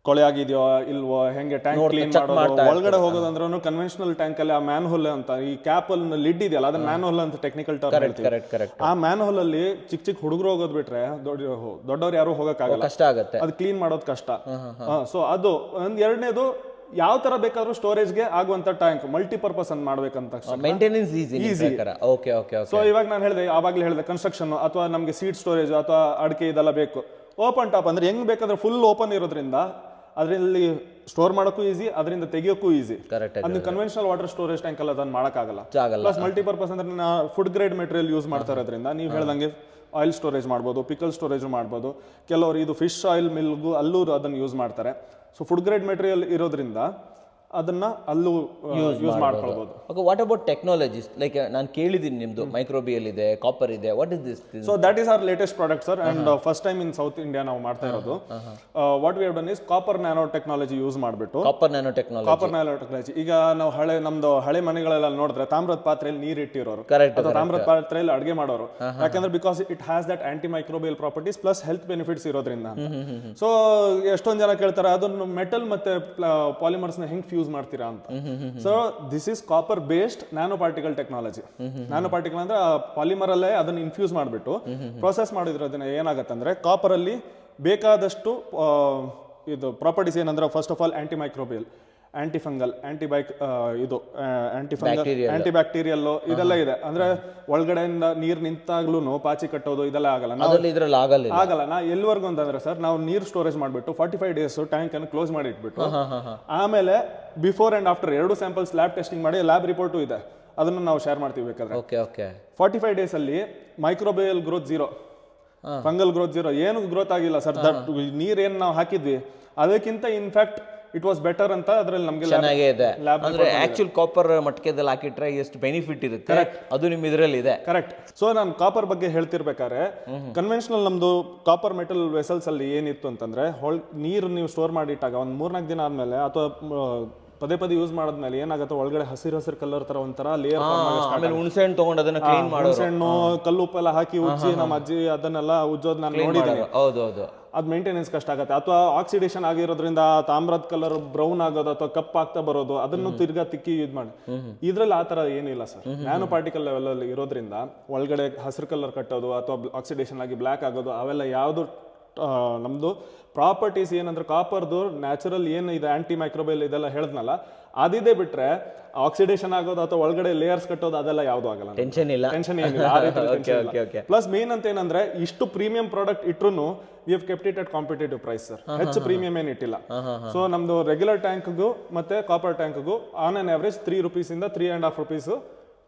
ಕೊಳೆ ಆಗಿದೆಯೋ ಇಲ್ವೋ, ಹೆಂಗೆ ಟ್ಯಾಂಕ್ ಕ್ಲೀನ್ ಮಾಡೋದು, ಒಳಗಡೆ ಹೋಗೋದಂದ್ರೂ ಕನ್ವೆನ್ಷನಲ್ ಟ್ಯಾಂಕ್ ಅಲ್ಲಿ ಆ ಮ್ಯಾನ್ ಹೋಲ್ ಅಂತ ಈ ಕ್ಯಾಪ್ ಅಲ್ಲಿ ಲಿಡ್ ಇದೆಯಲ್ಲ ಅದನ್ನ ಮ್ಯಾನ್ ಹೋಲ್ ಅಂತ ಟೆಕ್ನಿಕಲ್ ಟರ್ಮ್ ಹೇಳ್ತೀವಿ. ಆ ಮ್ಯಾನ್ ಹೋಲ್ ಅಲ್ಲಿ ಚಿಕ್ಕ ಹುಡುಗರು ಹೋಗೋದ್ ಬಿಟ್ರೆ ದೊಡ್ಡವ್ರು ಯಾರು ಹೋಗಕ್ಕಾಗಲ್ಲ, ಕಷ್ಟ ಆಗುತ್ತೆ, ಅದು ಕ್ಲೀನ್ ಮಾಡೋದು ಕಷ್ಟ. ಸೊ ಅದು ಒಂದ್ ಎರಡನೇದು ಯಾವ ತರ ಬೇಕಾದ್ರೂ ಸ್ಟೋರೇಜ್ಗೆ ಆಗುವಂತ ಟ್ಯಾಂಕ್ ಮಲ್ಟಿಪರ್ಪಸ್ ಅಂತ ಮಾಡ್ಬೇಕಂತ maintenance easy. Okay okay. So ಇವಾಗ ನಾನು ಹೇಳಿದೆ, ಆವಾಗಲೇ ಹೇಳಿದೆ ಕನ್ಸ್ಟ್ರಕ್ಷನ್ ಅಥವಾ ನಮಗೆ ಸೀಡ್ ಸ್ಟೋರೇಜ್ ಅಥವಾ ಅಡಿಕೆ ಇದೆಲ್ಲ ಬೇಕು. ಓಪನ್ ಟಾಪ್ ಅಂದ್ರೆ ಹೆಂಗ್ ಬೇಕಾದ್ರೆ ಫುಲ್ ಓಪನ್ ಇರೋದ್ರಿಂದ ಅದರಲ್ಲಿ ಸ್ಟೋರ್ ಮಾಡೋಕ್ಕೂ ಈಸಿ, ಅದರಿಂದ ತೆಗಿಯೋಕ್ಕೂ ಈಸಿ. ಅದು ಕನ್ವೆನ್ಷನಲ್ ವಾಟರ್ ಸ್ಟೋರೇಜ್ ಟ್ಯಾಂಕ್ ಅಲ್ಲಿ ಅದನ್ನ ಮಾಡೋಕ್ಕಾಗಲ್ಲ. ಪ್ಲಸ್ ಮಲ್ಟಿಪರ್ಪಸ್ ಅಂದ್ರೆ ಫುಡ್ ಗ್ರೇಡ್ ಮೆಟೀರಿಯಲ್ ಯೂಸ್ ಮಾಡ್ತಾ ಇರೋದ್ರಿಂದ ನೀವು ಹೇಳ್ದಂಗೆ ಆಯಿಲ್ ಸ್ಟೋರೇಜ್ ಮಾಡ್ಬೋದು, ಪಿಕಲ್ ಸ್ಟೋರೇಜ್ ಮಾಡ್ಬೋದು. ಕೆಲವರು ಇದು ಫಿಶ್ ಆಯಿಲ್ ಮಿಲ್ಗೂ ಅಲ್ಲೂ ಅದನ್ನು ಯೂಸ್ ಮಾಡ್ತಾರೆ. ಸೊ ಫುಡ್ ಗ್ರೇಡ್ ಮೆಟೀರಿಯಲ್ ಇರೋದ್ರಿಂದ ಅದನ್ನ ಅಲ್ಲೂ ಯೂಸ್ ಮಾಡ್ಕೊಳ್ಬಹುದು. Okay, what about technologies? Like ನಾನು ಕೇಳಿದ್ದೀನಿ ನಿಮ್ದು ಮೈಕ್ರೋಬಿಯಲ್ ಇದೆ, ಕಾಪರ್ ಇದೆ, what is this? So that is our latest product sir, and first time in south India ನಾವು ಮಾಡ್ತಾ ಇರೋದು. What we have done is copper nano technology use ಮಾಡಿಬಿಟ್ಟು. Copper nano technology ಈಗ ನಾವು ನಮ್ದು ಹಳೆ ಮನೆಗಳೆಲ್ಲ ನೋಡಿದ್ರೆ ತಾಮ್ರದ ಪಾತ್ರೆಯಲ್ಲಿ ನೀರು ಇಟ್ಟಿರೋರು ಅಥವಾ ತಾಮ್ರದ ಪಾತ್ರೆಯಲ್ಲಿ ಅಡುಗೆ ಮಾಡೋರು, ಯಾಕಂದ್ರೆ because it has that anti microbial properties plus health benefits ಇರೋದ್ರಿಂದ. ಸೊ ಎಷ್ಟೊಂದು ಜನ ಕೇಳ್ತಾರೆ ಅದನ್ನು ಮೆಟಲ್ ಮತ್ತೆ ಪಾಲಿಮರ್ಸ್ ನ ಹೆಂಗ್ ಫ್ಯೂಸ್ ಮಾಡ್ತೀರಾ ಅಂತ. So this is copper based nano particle technology. Nano particle ಅಂದ್ರೆ ಪಾಲಿಮರ್ ಅಲ್ಲೇ ಅದನ್ನ ಇನ್ಫ್ಯೂಸ್ ಮಾಡಿಬಿಟ್ಟು ಪ್ರೊಸೆಸ್ ಮಾಡಿದ್ರೋದನ್ನ ಏನಾಗುತ್ತೆ ಅಂದ್ರೆ ಕಾಪರ್ ಅಲ್ಲಿ ಬೇಕಾದಷ್ಟು ಇದು ಪ್ರಾಪರ್ಟೀಸ್ ಏನಂದ್ರೆ first of all aunty microbial, anti fungal, anti bacterial ಇದೆಲ್ಲ ಇದೆ. ಅಂದ್ರೆ ಒಳಗಡೆಯಿಂದ ನೀರ್ ನಿಂತಾಗ್ಲೂ ಪಾಚಿ ಕಟ್ಟೋದು ಇದೆಲ್ಲ ಆಗಲ್ಲ. ನಾ ಎಲ್ಲಿವರೆಗೂ ಅಂತಂದ್ರೆ ಸರ್ ನಾವು ನೀರ್ ಸ್ಟೋರೇಜ್ ಮಾಡ್ಬಿಟ್ಟು 45 days ಟ್ಯಾಂಕ್ ಅನ್ನು ಕ್ಲೋಸ್ ಮಾಡಿ ಇಟ್ಬಿಟ್ಟು ಆಮೇಲೆ before and after 2 samples lab testing ಮಾಡಿ ಲ್ಯಾಬ್ ರಿಪೋರ್ಟು ಇದೆ, ಅದನ್ನು ನಾವು ಶೇರ್ ಮಾಡ್ತೀವಿ ಬೇಕಾದ್ರೆ. 45 days ಅಲ್ಲಿ ಮೈಕ್ರೋಬಿಯಲ್ ಗ್ರೋತ್ 0, ಫಂಗಲ್ ಗ್ರೋತ್ 0, ಏನು ಗ್ರೋತ್ ಆಗಿಲ್ಲ ಸರ್. ದಟ್ ನೀರೇನು ನಾವು ಹಾಕಿದ್ವಿ ಅದಕ್ಕಿಂತ ಇನ್ಫ್ಯಾಕ್ಟ್ ಇಟ್ ವಾಸ್ ಬೆಟರ್ ಅಂತ ಅದ್ರಲ್ಲಿ ನಮಗೆ ಚೆನ್ನಾಗೇ ಇದೆ. ಅಂದ್ರೆ ಆಕ್ಚುಲ್ ಕಾಪರ್ ಮಟ್ಕೆದಲ್ಲಿ ಹಾಕಿಟ್ರೆ ಎಷ್ಟು ಬೆನಿಫಿಟ್ ಇರುತ್ತೆ ಅದು ನಿಮ್ಮ ಇದರಲ್ಲಿ ಇದೆ. ಕರೆಕ್ಟ್. ಸೊ ನಾನು ಕಾಪರ್ ಬಗ್ಗೆ ಹೇಳ್ತಿರ್ಬೇಕಾದ್ರೆ ಕನ್ವೆನ್ಷನಲ್ ನಮ್ದು ಕಾಪರ್ ಮೆಟಲ್ ವೆಸಲ್ಸ್ ಅಲ್ಲಿ ಏನಿತ್ತು ಅಂತಂದ್ರೆ ನೀರು ನೀವು ಸ್ಟೋರ್ ಮಾಡಿಟ್ಟಾಗ ಒಂದ್ 3-4 ದಿನ ಆದ್ಮೇಲೆ ಅಥವಾ ಪದೇ ಯೂಸ್ ಮಾಡಿದ್ಮೇಲೆ ಏನಾಗುತ್ತೆ ಒಳಗಡೆ ಹಸಿರು ಕಲರ್ ತರ ಒಂಥರ ಲೇಯರ್ ಹುಣಸೆ ಹಣ್ಣು ತಗೊಂಡು ಅದನ್ನ ಕ್ಲೀನ್ ಮಾಡಿ ಹುಣಸೆ ಹಣ್ಣು ಕಲ್ಲು ಉಪ್ಪೆಲ್ಲ ಹಾಕಿ ಉಜ್ಜಿ ನಮ್ಮ ಅಜ್ಜಿ ಅದನ್ನೆಲ್ಲ ಉಜ್ಜೋದು ನಾನು ನೋಡಿದ್ದೀನಿ. ಅದು ಮೇಂಟೆನೆನ್ಸ್ ಕಷ್ಟ ಆಗುತ್ತೆ. ಅಥವಾ ಆಕ್ಸಿಡೇಷನ್ ಆಗಿರೋದ್ರಿಂದ ತಾಮ್ರದ ಕಲರ್ ಬ್ರೌನ್ ಆಗೋದು ಅಥವಾ ಕಪ್ ಆಗ್ತಾ ಬರೋದು, ಅದನ್ನು ತಿರ್ಗಾ ತಿಕ್ಕಿ ಯೂಸ್ ಮಾಡಿ. ಇದ್ರಲ್ಲಿ ಆ ತರ ಏನಿಲ್ಲ ಸರ್. ನ್ಯಾನೋ ಪಾರ್ಟಿಕಲ್ ಲೆವೆಲ್ ಅಲ್ಲಿ ಇರೋದ್ರಿಂದ ಒಳಗಡೆ ಹಸಿರು ಕಲರ್ ಕಟ್ಟೋದು ಅಥವಾ ಆಕ್ಸಿಡೇಷನ್ ಆಗಿ ಬ್ಲ್ಯಾಕ್ ಆಗೋದು ಅವೆಲ್ಲ ಯಾವುದು ನಮ್ದು ಪ್ರಾಪರ್ಟೀಸ್ ಏನಂದ್ರೆ ಕಾಪರ್ದು ನ್ಯಾಚುರಲ್ ಏನು ಇದೆ ಆಂಟಿ ಮೈಕ್ರೋಬಿಯಲ್ ಇದೆಲ್ಲ ಹೇಳಿದ್ನಲ್ಲ ಅದಿದೆ ಬಿಟ್ರೆ ಆಕ್ಸಿಡೇಷನ್ ಆಗೋದು ಅಥವಾ ಒಳಗಡೆ ಲೇಯರ್ಸ್ ಕಟ್ಟೋದು ಅದೆಲ್ಲ ಯಾವ್ದು ಆಗಲ್ಲ. ಟೆನ್ಷನ್ ಏನಿಲ್ಲ. ಪ್ಲಸ್ ಮೇನ್ ಅಂತ ಏನಂದ್ರೆ ಇಷ್ಟು ಪ್ರೀಮಿಯಂ ಪ್ರಾಡಕ್ಟ್ ಇಟ್ರು we have kept it at competitive price sir. ಹೆಚ್ಚು ಪ್ರೀಮಿಯಂ ಏನು ಇಟ್ಟಿಲ್ಲ. ಸೊ ನಮ್ದು ರೆಗ್ಯುಲರ್ ಟ್ಯಾಂಕ್ಗೂ ಮತ್ತೆ ಕಾಪರ್ ಟ್ಯಾಂಕ್ಗೂ ಆನ್ ಅನ್ ಆವರೇಜ್ ₹3 ಇಂದ ₹3.5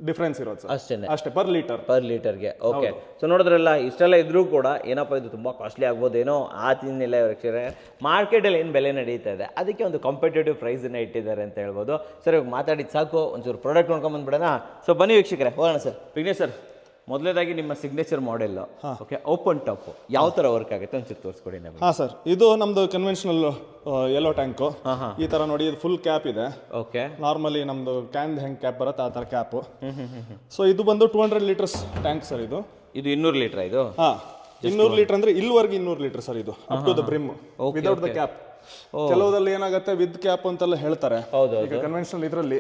ಡಿಫ್ರೆನ್ಸ್ ಇರೋದು ಸರ್. ಅಷ್ಟೇ ಪರ್ ಲೀಟರ್ಗೆ. ಓಕೆ. ಸೊ ನೋಡಿದ್ರಲ್ಲ, ಇಷ್ಟೆಲ್ಲ ಇದ್ರೂ ಕೂಡ ಏನಪ್ಪ ಇದು ತುಂಬಾ ಕಾಸ್ಟ್ಲಿ ಆಗ್ಬೋದೇನೋ ಆ ತಿನ್ನಿಲ್ಲ. ಮಾರ್ಕೆಟಲ್ಲಿ ಏನು ಬೆಲೆ ನಡೀತಾ ಇದೆ ಅದಕ್ಕೆ ಒಂದು ಕಾಂಪಿಟೇಟಿವ್ ಪ್ರೈಸ್ ಇಟ್ಟಿದ್ದಾರೆ ಅಂತ ಹೇಳ್ಬೋದು. ಸರ್ ಇವಾಗ ಮಾತಾಡಿದ್ ಸಾಕು, ಒಂಚೂರು ಪ್ರಾಡಕ್ಟ್ ನೋಡ್ಕೊಂಡ್ ಬಂದ್ಬಿಡೋಣ. ಸೊ ಬನ್ನಿ ವೀಕ್ಷಕರೇ ಹೋಗೋಣ ಸರ್. ವಿಘ್ನೇಶ್ ಸರ್, ಮೊದಲೇದಾಗಿ ನಿಮ್ಮ signature model okay open top ಯಾವ ತರ ವರ್ಕ್ ಆಗುತ್ತೆ ಒಂಚೂರು ತೋರಿಸ್ಕೊಡಿ ನಮಗೆ. ಹಾ ಸರ್, ಇದು ನಮ್ದು ಕನ್ವೆನ್ಷನಲ್ ಯೆಲ್ಲೋ ಟ್ಯಾಂಕ್. ಈ ತರ ನೋಡಿ, ಇದು ಫುಲ್ ಕ್ಯಾಪ್ ಇದೆ. ಓಕೆ. ನಾರ್ಮಲಿ ನಮ್ದು ಕ್ಯಾನ್ ಹೆಂಗ್ ಕ್ಯಾಪ್ ಬರುತ್ತೆ ಆ ತರ ಕ್ಯಾಪ್. ಸೊ ಇದು ಬಂದು 200 ಲೀಟರ್ಸ್ ಟ್ಯಾಂಕ್ ಸರ್. ಇದು 200 ಲೀಟರ್. ಇದು 200 ಲೀಟರ್ ಅಂದ್ರೆ ಇಲ್ಲಿವರೆಗೆ 200 ಲೀಟರ್ ಸರ್. ಇದು up to the brim without the cap. ಕೆಲವುದಲ್ಲಿ ಏನಾಗುತ್ತೆ ವಿತ್ ಕ್ಯಾಪ್ ಅಂತೆಲ್ಲ ಹೇಳ್ತಾರೆ. ಈಗ ಕನ್ವೆನ್ಷನಲ್ ಇದರಲ್ಲಿ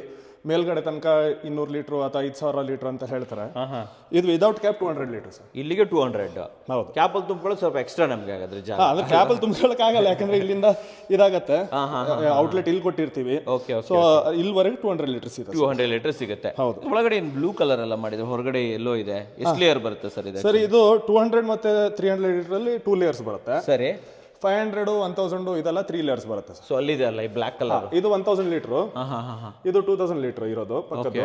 ಮೇಲ್ಗಡೆ ತನಕ 200 ಲೀಟರ್ ಅಥವಾ 5000 ಲೀಟರ್ ಅಂತ ಹೇಳ್ತಾರೆ. ಇದು ವಿದೌಟ್ ಕ್ಯಾಪ್ 200 ಲೀಟರ್ ಸರ್. ಇಲ್ಲಿಗೆ 200. ಹೌದು. ಕ್ಯಾಪ್ ಅಲ್ಲಿ ತುಂಬಿಕೊಳ್ಳೋದು ಸ್ವಲ್ಪ ಎಕ್ಸ್ಟ್ರಾ ನಮಗೆ ಆಗುತ್ತೆ ಜಾಗ. ಅಂದ್ರೆ ಕ್ಯಾಪ್ ಅಲ್ಲಿ ತುಂಬಿಕೊಳ್ಳಕ್ ಆಗಲ್ಲ, ಯಾಕಂದ್ರೆ ಇಲ್ಲಿಂದ ಇದಾಗತ್ತೆ ಔಟ್ಲೆಟ್ ಇಲ್ಲಿ ಕೊಟ್ಟಿರ್ತೀವಿ. ಸೊ ಇಲ್ಲಿವರೆಗೆ 200 ಲೀಟರ್ಸ್ ಇದೆ. 200 ಲೀಟರ್ ಸಿಗುತ್ತೆ. ಹೌದು. ಒಳಗಡೆ ಏನು ಬ್ಲೂ ಕಲರ್ ಎಲ್ಲ ಮಾಡಿದ್ರೆ, ಹೊರಗಡೆ ಎಲ್ಲೋ ಇದೆ. ಎಷ್ಟು ಲೇಯರ್ ಬರುತ್ತೆ ಸರ್ ಇದು? ಸರ್ ಇದು 200 ಮತ್ತೆ 300 ಲೀಟರ್ ಅಲ್ಲಿ 2 ಲೇಯರ್ಸ್ ಬರುತ್ತೆ. ಸರಿ. 500 1000 ಇದೆಲ್ಲ 3 ಲೇಯರ್ಸ್ ಬರುತ್ತೆ. ಸೊ ಅಲ್ಲಿದೆ ಅಲ್ಲ ಈ ಬ್ಲಾಕ್ ಕಲರ್, ಇದು 1000 ಲೀಟರ್. ಇದು 2000 ಲೀಟರ್ ಇರೋದು ಪಕ್ಕದ್ದು.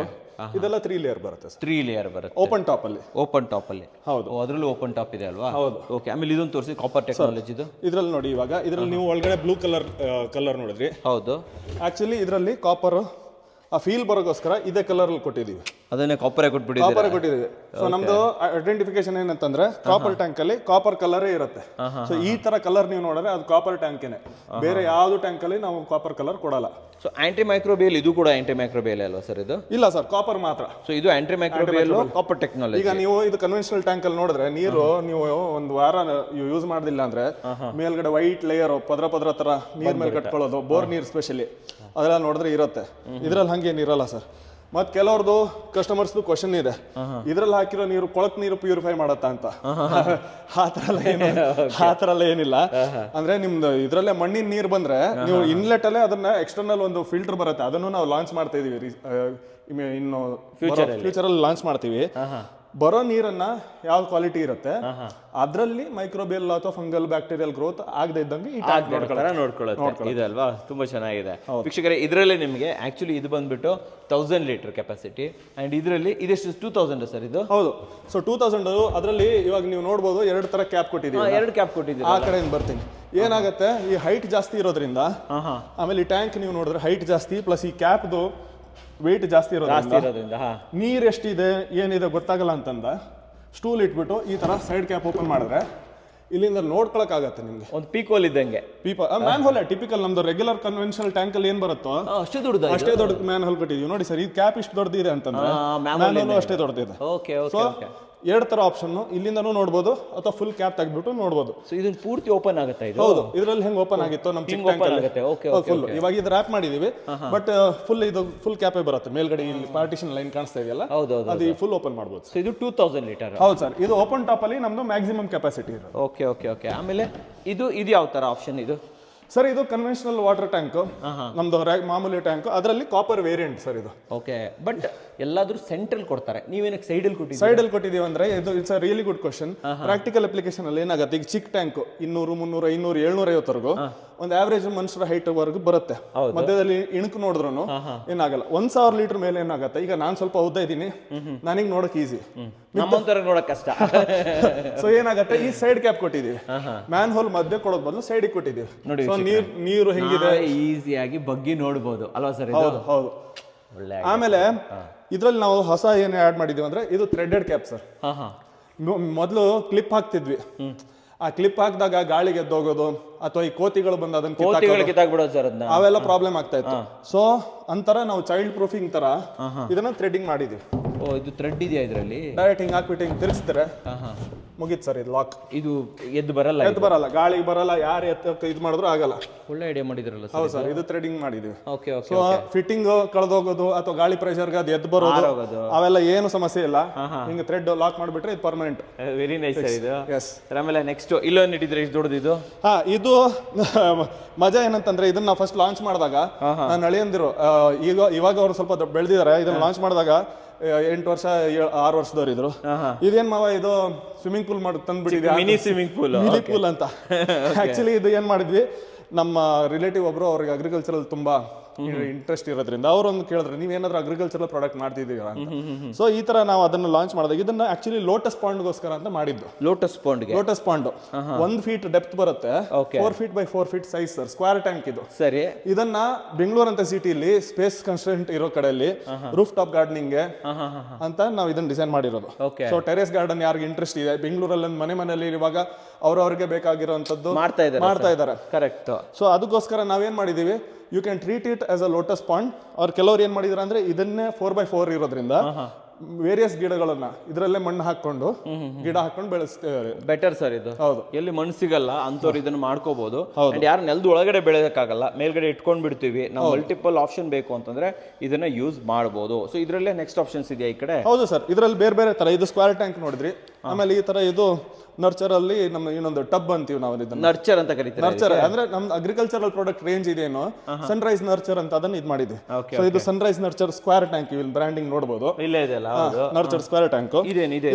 ಇದೆಲ್ಲ 3 ಲೇಯರ್ ಬರುತ್ತೆ. 3 ಲೇಯರ್ ಬರುತ್ತೆ ಓಪನ್ ಟಾಪ್ ಅಲ್ಲಿ. ಹೌದು. ಅದರಲ್ಲೂ ಓಪನ್ ಟಾಪ್ ಇದೆ ಅಲ್ವಾ? ಹೌದು. ಓಕೆ. ಆಮೇಲೆ ಇದೊಂದು ತೋರಿಸಿ ಕಾಪರ್ ಟೆಕ್ನಾಲಜಿ. ಇದ್ರಲ್ಲಿ ನೋಡಿ, ಇವಾಗ ಇದ್ರಲ್ಲಿ ನೀವು ಒಳಗಡೆ ಬ್ಲೂ ಕಲರ್ ನೋಡಿದ್ರಿ. ಹೌದು. ಆಕ್ಚುಲಿ ಇದರಲ್ಲಿ ಕಾಪರ್ ಆ ಫೀಲ್ ಬರೋಗೋಸ್ಕರ ಇದೇ ಕಲರ್ ಅಲ್ಲಿ ಕೊಟ್ಟಿದೀವಿ, ಅದನ್ನೇ ಕಾಪರೇ ಕೊಟ್ಬಿಟ್ಟಿದ್ದೀರಾ. ಕಾಪರ್ ಕೊಟ್ಟಿದೀವಿ. ಸೊ ನಮ್ದು ಐಡೆಂಟಿಫಿಕೇಶನ್ ಏನಂತಂದ್ರೆ ಕಾಪರ್ ಟ್ಯಾಂಕ್ ಅಲ್ಲಿ ಕಾಪರ್ ಕಲರೇ ಇರುತ್ತೆ. ಸೊ ಈ ತರ ಕಲರ್ ನೀವು ನೋಡಿದ್ರೆ ಅದು ಕಾಪರ್ ಟ್ಯಾಂಕೇನೆ, ಬೇರೆ ಯಾವ್ದು ಟ್ಯಾಂಕ್ ಅಲ್ಲಿ ನಾವು ಕಾಪರ್ ಕಲರ್ ಕೊಡಲ್ಲ. ಸೊ ಆಂಟಿ ಮೈಕ್ರೋಬಿಯಲ್ ಇದು ಕೂಡ ಆಂಟಿ ಮೈಕ್ರೋಬಿಯಲ್ ಅಲ್ವಾ ಸರ್ ಇದು? ಇಲ್ಲ ಸರ್, ಕಾಪರ್ ಮಾತ್ರ. ಸೊ ಇದು ಆಂಟಿ ಮೈಕ್ರೋಬಿಯಲ್ ಕಾಪರ್ ಟೆಕ್ನಾಲಜಿ. ಈಗ ನೀವು ಇದು ಕನ್ವೆನ್ಷನಲ್ ಟ್ಯಾಂಕ್ ಅಲ್ಲಿ ನೋಡಿದ್ರೆ ನೀರು ನೀವು ಒಂದು ವಾರ ಯೂಸ್ ಮಾಡೋದಿಲ್ಲ ಅಂದ್ರೆ ಮೇಲ್ಗಡೆ ವೈಟ್ ಲೇಯರ್ ಪದ್ರ ತರ ನೀರ್ ಮೇಲೆ ಕಟ್ಕೊಳ್ಳೋದು, ಬೋರ್ ನೀರ್ ಸ್ಪೆಷಲಿ ಅದೆಲ್ಲ ನೋಡಿದ್ರೆ ಇರುತ್ತೆ. ಇದ್ರಲ್ಲಿ ಹಂಗೇನು ಇರಲ್ಲ ಸರ್. ಮತ್ ಕೆಲವ್ರದ್ದು ಕಸ್ಟಮರ್ಸ್ ಕ್ವಶನ್ ಇದೆ, ಇದ್ರಲ್ಲಿ ಹಾಕಿರೋ ನೀರು ಕೊಳಕ್ ನೀರು ಪ್ಯೂರಿಫೈ ಮಾಡತ್ತಾ ಅಂತ. ಆ ತರ ಎಲ್ಲ ಏನಿಲ್ಲ. ಅಂದ್ರೆ ನಿಮ್ದು ಇದ್ರಲ್ಲೇ ಮಣ್ಣಿನ ನೀರು ಬಂದ್ರೆ ನೀವು ಇನ್ಲೆಟ್ ಅಲ್ಲೇ ಅದನ್ನ ಎಕ್ಸ್ಟರ್ನಲ್ ಒಂದು ಫಿಲ್ಟರ್ ಬರುತ್ತೆ, ಅದನ್ನು ನಾವು ಲಾಂಚ್ ಮಾಡ್ತಾ ಇದೀವಿ. ಇನ್ನು ಫ್ಯೂಚರ್ ಅಲ್ಲಿ ಲಾಂಚ್ ಮಾಡ್ತೀವಿ. ಬರೋ ನೀರನ್ನ ಯಾವ ಕ್ವಾಲಿಟಿ ಇರುತ್ತೆ ಅದ್ರಲ್ಲಿ ಮೈಕ್ರೋಬಿಯಲ್ ಅಥವಾ ಫಂಗಲ್ ಬ್ಯಾಕ್ಟೀರಿಯಲ್ ಗ್ರೋತ್ ಆಗದೆ ಇದ್ದಂಗೆ ಈ ಟ್ಯಾಂಕ್ ನೋಡ್ಕೊಳ್ಳುತ್ತೆ. ಇದಲ್ವಾ, ತುಂಬಾ ಚೆನ್ನಾಗಿದೆ ವೀಕ್ಷಕರೇ. ಇದರಲ್ಲಿ ನಿಮಗೆ ಆಕ್ಚುಲಿ ಇದು ಬಂದ್ಬಿಟ್ಟು 1000 ಲೀಟರ್ ಕೆಪಾಸಿಟಿ ಅಂಡ್ ಇದರಲ್ಲಿ ಇದೆಷ್ಟು 2000 ಸರ್ ಇದು? ಹೌದು. ಸೊ 2000 ಅದರಲ್ಲಿ ಇವಾಗ ನೀವು ನೋಡ್ಬೋದು 2 ತರ ಕ್ಯಾಪ್ ಕೊಟ್ಟಿದ್ದೀವಿ. 2 ಕ್ಯಾಪ್ ಕೊಟ್ಟಿದ್ದೀವಿ. ಆ ಕಡೆಯಿಂದ ಬರ್ತೀನಿ. ಏನಾಗುತ್ತೆ, ಈ ಹೈಟ್ ಜಾಸ್ತಿ ಇರೋದ್ರಿಂದ ಆಮೇಲೆ ಈ ಟ್ಯಾಂಕ್ ನೀವು ನೋಡಿದ್ರೆ ಹೈಟ್ ಜಾಸ್ತಿ ಪ್ಲಸ್ ಈ ಕ್ಯಾಪ್ದು ವೇಟ್ ಜಾಸ್ತಿ ಇರೋದ್ರಿಂದ ನೀರ್ ಎಷ್ಟಿದೆ ಏನಿದೆ ಗೊತ್ತಾಗಲ್ಲ ಅಂತಂದ ಸ್ಟೂಲ್ ಇಟ್ಬಿಟ್ಟು ಈ ತರ ಸೈಡ್ ಕ್ಯಾಪ್ ಓಪನ್ ಮಾಡಿದ್ರೆ ಇಲ್ಲಿಂದ ನೋಡ್ಕೊಳಕ್ ಆಗತ್ತೆ ನಿಮ್ಗೆ. ಒಂದು ಪೀಕ್ ಹೋಲ್ ಇದ್ದಂಗೆ. ಮ್ಯಾನ್ ಹೋಲ್ ಟಿಪಿಕಲ್ ನಮ್ದು ರೆಗ್ಯುಲರ್ ಕನ್ವೆನ್ಷನಲ್ ಟ್ಯಾಂಕ್ ಅಲ್ಲಿ ಏನ್ ಬರುತ್ತೋ ಅಷ್ಟೇ ದೊಡ್ಡ ಮ್ಯಾನ್ ಹೋಲ್ ಕೊಟ್ಟಿದೀವಿ. ನೋಡಿ ಸರ್, ಈ ಕ್ಯಾಪ್ ಇಷ್ಟು ದೊಡ್ಡದಿದೆ ಅಂತಂದ್ರೆ ಮ್ಯಾನ್ ಹೋಲ್ ಅಷ್ಟೇ ದೊಡ್ಡದಿದೆ. ಸೊ 2 ತರ ಆಪ್ಷನ್, ಇಲ್ಲಿಂದನೂ ನೋಡ್ಬೋದು ಅಥವಾ ಫುಲ್ ಕ್ಯಾಪ್ ತೆಗ್ದ್ಬಿಟ್ಟು ನೋಡ್ಬೋದು. ಸೊ ಇದನ್ನ ಪೂರ್ತಿ ಓಪನ್ ಆಗುತ್ತೆ ಇದು? ಹೌದು, ಇದ್ರಲ್ಲಿ ಹೆಂಗ್ ಓಪನ್ ಆಗಿತ್ತು ನಮ್ಮ ಚಿಕ್ಕ ಟ್ಯಾಂಕ್ ಅಲ್ಲಿ ಫುಲ್. ಇವಾಗ ಇದು ರ್ಯಾಪ್ ಮಾಡಿದೀವಿ ಬಟ್ ಫುಲ್ ಇದು ಫುಲ್ ಕ್ಯಾಪೇ ಬರುತ್ತೆ. ಮೇಲ್ಗಡೆ ಇಲ್ಲಿ ಪಾರ್ಟಿಷನ್ ಲೈನ್ ಕಾಣಿಸ್ತಾ ಇದೆಯಲ್ಲ, ಅದು ಫುಲ್ ಓಪನ್ ಮಾಡ್ಬೋದು. ಸೊ ಇದು 2000 ಲೀಟರ್. ಹೌದು ಸರ್, ಇದು ಓಪನ್ ಟಾಪ್ ಅಲ್ಲಿ ನಮ್ದು ಮ್ಯಾಕ್ಸಿಮಮ್ ಕೆಪಾಸಿಟಿ ಇರೋದು. ಓಕೆ. ಆಮೇಲೆ ಇದು ಯಾವ ತರ ಆಪ್ಷನ್ ಇದು ಸರ್? ಇದು ಕನ್ವೆನ್ಷನಲ್ ವಾಟರ್ ಟ್ಯಾಂಕ್, ನಮ್ದು ಮಾಮೂಲಿ ಟ್ಯಾಂಕ್, ಅದರಲ್ಲಿ ಕಾಪರ್ ವೇರಿಯಂಟ್ ಸರ್ ಇದು. ಓಕೆ, ಬಟ್ ಎಲ್ಲಾದ್ರೂ ಸೆಂಟ್ರಲ್ ಕೊಡ್ತಾರೆ, ನೀವೇನಕ್ಕೆ ಸೈಡಲ್ಲಿ ಕೊಟ್ಟಿದ್ದೀವಿ? ಸೈಡಲ್ಲಿ ಕೊಟ್ಟಿದ್ದೀವಿ ಅಂದ್ರೆ ಇದು it's a really good question. Practical application ಅಲ್ಲಿ ಏನಾಗುತ್ತೆ, ಈಗ ಚಿಕ್ಕ ಟ್ಯಾಂಕ್ 200, 300, 500, 750 ಒಂದು ಆವರೇಜ್ ಮನುಷ್ಯರ ಹೈಟ್ ವರೆಗೂ ಬರುತ್ತೆ. ಮಧ್ಯದಲ್ಲಿ ಇಣುಕು ನೋಡಿದ್ರು ಏನಾಗಲ್ಲ. 1000 ಲೀಟರ್ ಮೇಲೆ ಏನಾಗುತ್ತೆ, ಈಗ ನಾನ್ ಸ್ವಲ್ಪ ಉದ್ದ ಇದ್ದೀನಿ, ನನಗೆ ನೋಡಕ್ ಈಸಿ, ನಮ್ಮಂತರ ನೋಡಕ್ ಕಷ್ಟ. ಸೊ ಏನಾಗುತ್ತೆ, ಈ ಸೈಡ್ ಕ್ಯಾಪ್ ಕೊಟ್ಟಿದೀವಿ, ಮ್ಯಾನ್ ಹೋಲ್ ಮಧ್ಯೆ ಕೊಡೋದ್ ಬದಲು ಸೈಡ್ ಕೊಟ್ಟಿದೀವಿ. ನೋಡಿ, ನೀರು ಹೆಂಗಿದೆ ಈಸಿಯಾಗಿ ಬಗ್ಗಿ ನೋಡಬಹುದು ಅಲ್ವಾ ಸರ್? ಹೌದು. ಆಮೇಲೆ ಇದ್ರಲ್ಲಿ ನಾವು ಹೊಸ ಏನ್ ಆಡ್ ಮಾಡಿದೀವಿ ಅಂದ್ರೆ ಇದು ಥ್ರೆಡೆಡ್ ಕ್ಯಾಪ್ ಸರ್. ಮೊದಲು ಕ್ಲಿಪ್ ಹಾಕ್ತಿದ್ವಿ, ಆ ಕ್ಲಿಪ್ ಹಾಕಿದಾಗ ಗಾಳಿಗೆ ಎದ್ದೋಗೋದು ಅಥವಾ ಈ ಕೋತಿಗಳು ಬಂದು ಅದನ್ನ ಅವೆಲ್ಲ ಪ್ರಾಬ್ಲಮ್ ಆಗ್ತಾ ಇತ್ತು. ಸೊ ಅಂತರ ನಾವು ಚೈಲ್ಡ್ ಪ್ರೂಫಿಂಗ್ ತರ ಇದನ್ನ ಥ್ರೆಡಿಂಗ್ ಮಾಡಿದೀವಿ. ಇದು ಥ್ರೆಡ್ ಇದೆಯಾ ಇದರಲ್ಲಿ? ಡೈರೆಕ್ಟ್ ಹಿಂಗ್ ಹಾಕ್ಬಿಟ್ಟು ಹಿಂಗ್ ತಿರ್ಗಿಸಿದ್ರೆ ಮುಗೀತು ಸರ್, ಇದು ಲಾಕ್. ಇದು ಎದ್ದು ಬರಲ್ಲ, ಗಾಳಿ ಬರಲ್ಲ, ಯಾರು ಇದು ಮಾಡಿದ್ರು ಆಗಲ್ಲ. ಒಳ್ಳೆ ಐಡಿಯಾ ಮಾಡಿದ್ರಲ್ಲ ಸರ್. ಹೌದು ಸರ್, ಇದು ಥ್ರೆಡಿಂಗ್ ಮಾಡಿದೀವಿ. ಓಕೆ. ಸೊ ಫಿಟ್ಟಿಂಗ್ ಕಳೆದೋಗೋದು ಅಥವಾ ಗಾಳಿ ಪ್ರೆಷರ್ಗೆ ಅದು ಎದ್ದು ಬರೋದು ಅವೆಲ್ಲ ಏನು ಸಮಸ್ಯೆ ಇಲ್ಲ. ಹಿಂಗೆ ಥ್ರೆಡ್ ಲಾಕ್ ಮಾಡಿಬಿಟ್ರೆ ಇದು ಪರ್ಮನೆಂಟ್. ವೆರಿ ನೈಸ್ ಇದು. ಎಸ್. ಆಮೇಲೆ ನೆಕ್ಸ್ಟ್ ಇಲ್ಲೊಂದು ಇಟ್ಟಿದ್ರೆ ಇಷ್ಟು ದೊಡ್ಡದು ಇದು. ಇದು ಮಜಾ ಏನಂತಂದ್ರೆ ಇದನ್ನ ನಾವು ಫಸ್ಟ್ ಲಾಂಚ್ ಮಾಡಿದಾಗ ನಾನು ಅಳಿಯಂದಿರು ಇವಾಗ ಅವ್ರು ಸ್ವಲ್ಪ ಬೆಳೆದಿದ್ದಾರೆ. ಇದನ್ನ ಲಾಂಚ್ ಮಾಡಿದಾಗ 8 ವರ್ಷ 6 ವರ್ಷದವ್ರು ಇದ್ರು. ಇದೇನ್ ಮಾವ ಇದು ಸ್ವಿಮ್ಮಿಂಗ್ ಪೂಲ್ ಮಾಡಿ ತಂದ್ಬಿಟ್ಟಿದ್ವಿ, ಮಿನಿ ಸ್ವಿಮ್ಮಿಂಗ್ ಪೂಲ್ ಅಂತ. ಆಕ್ಚುಲಿ ಇದು ಏನ್ ಮಾಡಿದ್ವಿ, ನಮ್ಮ ರಿಲೇಟಿವ್ ಒಬ್ರು ಅವ್ರಿಗೆ ಅಗ್ರಿಕಲ್ಚರಲ್ ತುಂಬಾ ಇಂಟ್ರೆಸ್ಟ್ ಇರೋದ್ರಿಂದ ಅವ್ರೊಂದು ಕೇಳಿದ್ರೆ ನೀವೇನಾದ್ರೂ ಅಗ್ರಿಕಲ್ಚರಲ್ ಪ್ರಾಡಕ್ಟ್ ಮಾಡ್ತಿದ್ದೀರಾ ಅಂತ. ಸೊ ಈ ತರ ನಾವು ಅದನ್ನ ಲಾಂಚ್ ಮಾಡಿದಾಗ ಇದನ್ನ ಆಕ್ಚುಲಿ ಲೋಟಸ್ ಪಾಂಡ್ಗೋಸ್ಕರ ಅಂತ ಮಾಡಿದ್ದು. ಲೋಟಸ್ ಪಾಂಡ್ 1 ಫೀಟ್ ಡೆಪ್ತ್ ಬರುತ್ತೆ, 4 feet by 4 feet size sir, square tank ಇದು. ಸರಿ. ಇದನ್ನ ಬೆಂಗಳೂರು ಅಂತ ಸಿಟಿಲಿ ಸ್ಪೇಸ್ ಕನ್ಸ್ಟೆಂಟ್ ಇರೋ ಕಡೆಯಲ್ಲಿ ರೂಫ್ ಟಾಪ್ ಗಾರ್ಡನಿಂಗ್ ಅಂತ ನಾವು ಇದನ್ನ ಡಿಸೈನ್ ಮಾಡಿರೋದು. ಸೊ ಟೆರೇಸ್ ಗಾರ್ಡನ್ ಯಾರಿಗೆ ಇಂಟ್ರೆಸ್ಟ್ ಇದೆ ಬೆಂಗಳೂರಲ್ಲಿ ಮನೆಯಲ್ಲಿ ಇರುವಾಗ ಅವ್ರವ್ರಿಗೆ ಬೇಕಾಗಿರುವಂತದ್ದು ಮಾಡ್ತಾ ಇದ್ದಾರೆ. ಕರೆಕ್ಟ್. ಸೊ ಅದಕ್ಕೋಸ್ಕರ ನಾವೇನ್ ಮಾಡಿದೀವಿ, you can treat it as a lotus pond. ಅವ್ರು ಕೆಲವ್ರು ಏನ್ ಮಾಡಿದಾರೆ ಅಂದ್ರೆ ಇದನ್ನೇ 4x4 ಇರೋದ್ರಿಂದ ವೇರಿಯಸ್ ಗಿಡಗಳನ್ನ ಇದರಲ್ಲೇ ಮಣ್ಣು ಹಾಕೊಂಡು ಗಿಡ ಹಾಕೊಂಡು ಬೆಳೆಸ್ತಿದ್ದಾರೆ. ಬೆಟರ್ ಸರ್ ಇದು. ಹೌದು, ಎಲ್ಲಿ ಮಣ್ಣು ಸಿಗಲ್ಲ ಅಂತವ್ರು ಇದನ್ನ ಮಾಡ್ಕೋಬಹುದು. ಯಾರು ನೆಲದ ಒಳಗಡೆ ಬೆಳೆಯೋಕ್ಕಾಗಲ್ಲ, ಮೇಲ್ಗಡೆ ಇಟ್ಕೊಂಡ್ ಬಿಡ್ತೀವಿ ನಾವು. ಮಲ್ಟಿಪಲ್ ಆಪ್ಷನ್ ಬೇಕು ಅಂತಂದ್ರೆ ಇದನ್ನ ಯೂಸ್ ಮಾಡಬಹುದು. ಸೊ ಇದ್ರಲ್ಲೇ ನೆಕ್ಸ್ಟ್ ಆಪ್ಷನ್ಸ್ ಇದೆಯಾ ಈ ಕಡೆ? ಹೌದು ಸರ್, ಇದರಲ್ಲಿ ಬೇರೆ ತರ. ಇದು ಸ್ಕ್ವೇರ್ ಟ್ಯಾಂಕ್ ನೋಡಿದ್ರಿ, ಆಮೇಲೆ ಈ ತರ ಇದು ನರ್ಚರ್ ಅಲ್ಲಿ ನಮ್ಮ ಇನ್ನೊಂದು ಟಬ್ ಅಂತೀವಿ ನಾವು ಇದನ್ನ. ನರ್ಚರ್ ಅಂತ ಕರೀತೀವಿ. ನರ್ಚರ್ ಅಂದ್ರೆ ನಮ್ದು ಅಗ್ರಿಕಲ್ಚರಲ್ ಪ್ರಾಡಕ್ಟ್ ರೇಂಜ್ ಇದೇನೋ, ಸನ್ರೈಸ್ ನರ್ಚರ್ ಅಂತ ಅದನ್ನ ಇದು ಮಾಡಿದ್ವಿ. ಸೊ ಇದು ಸನ್ರೈಸ್ ನರ್ಚರ್ ಸ್ಕ್ವೇರ್ ಟ್ಯಾಂಕ್, ಇಲ್ಲಿ ಬ್ರ್ಯಾಂಡಿಂಗ್ ನೋಡಬಹುದು. ಇಲ್ಲೇ ಇದೆಲ್ಲ ನರ್ಚರ್ ಸ್ಕ್ವೇರ್ ಟ್ಯಾಂಕ್.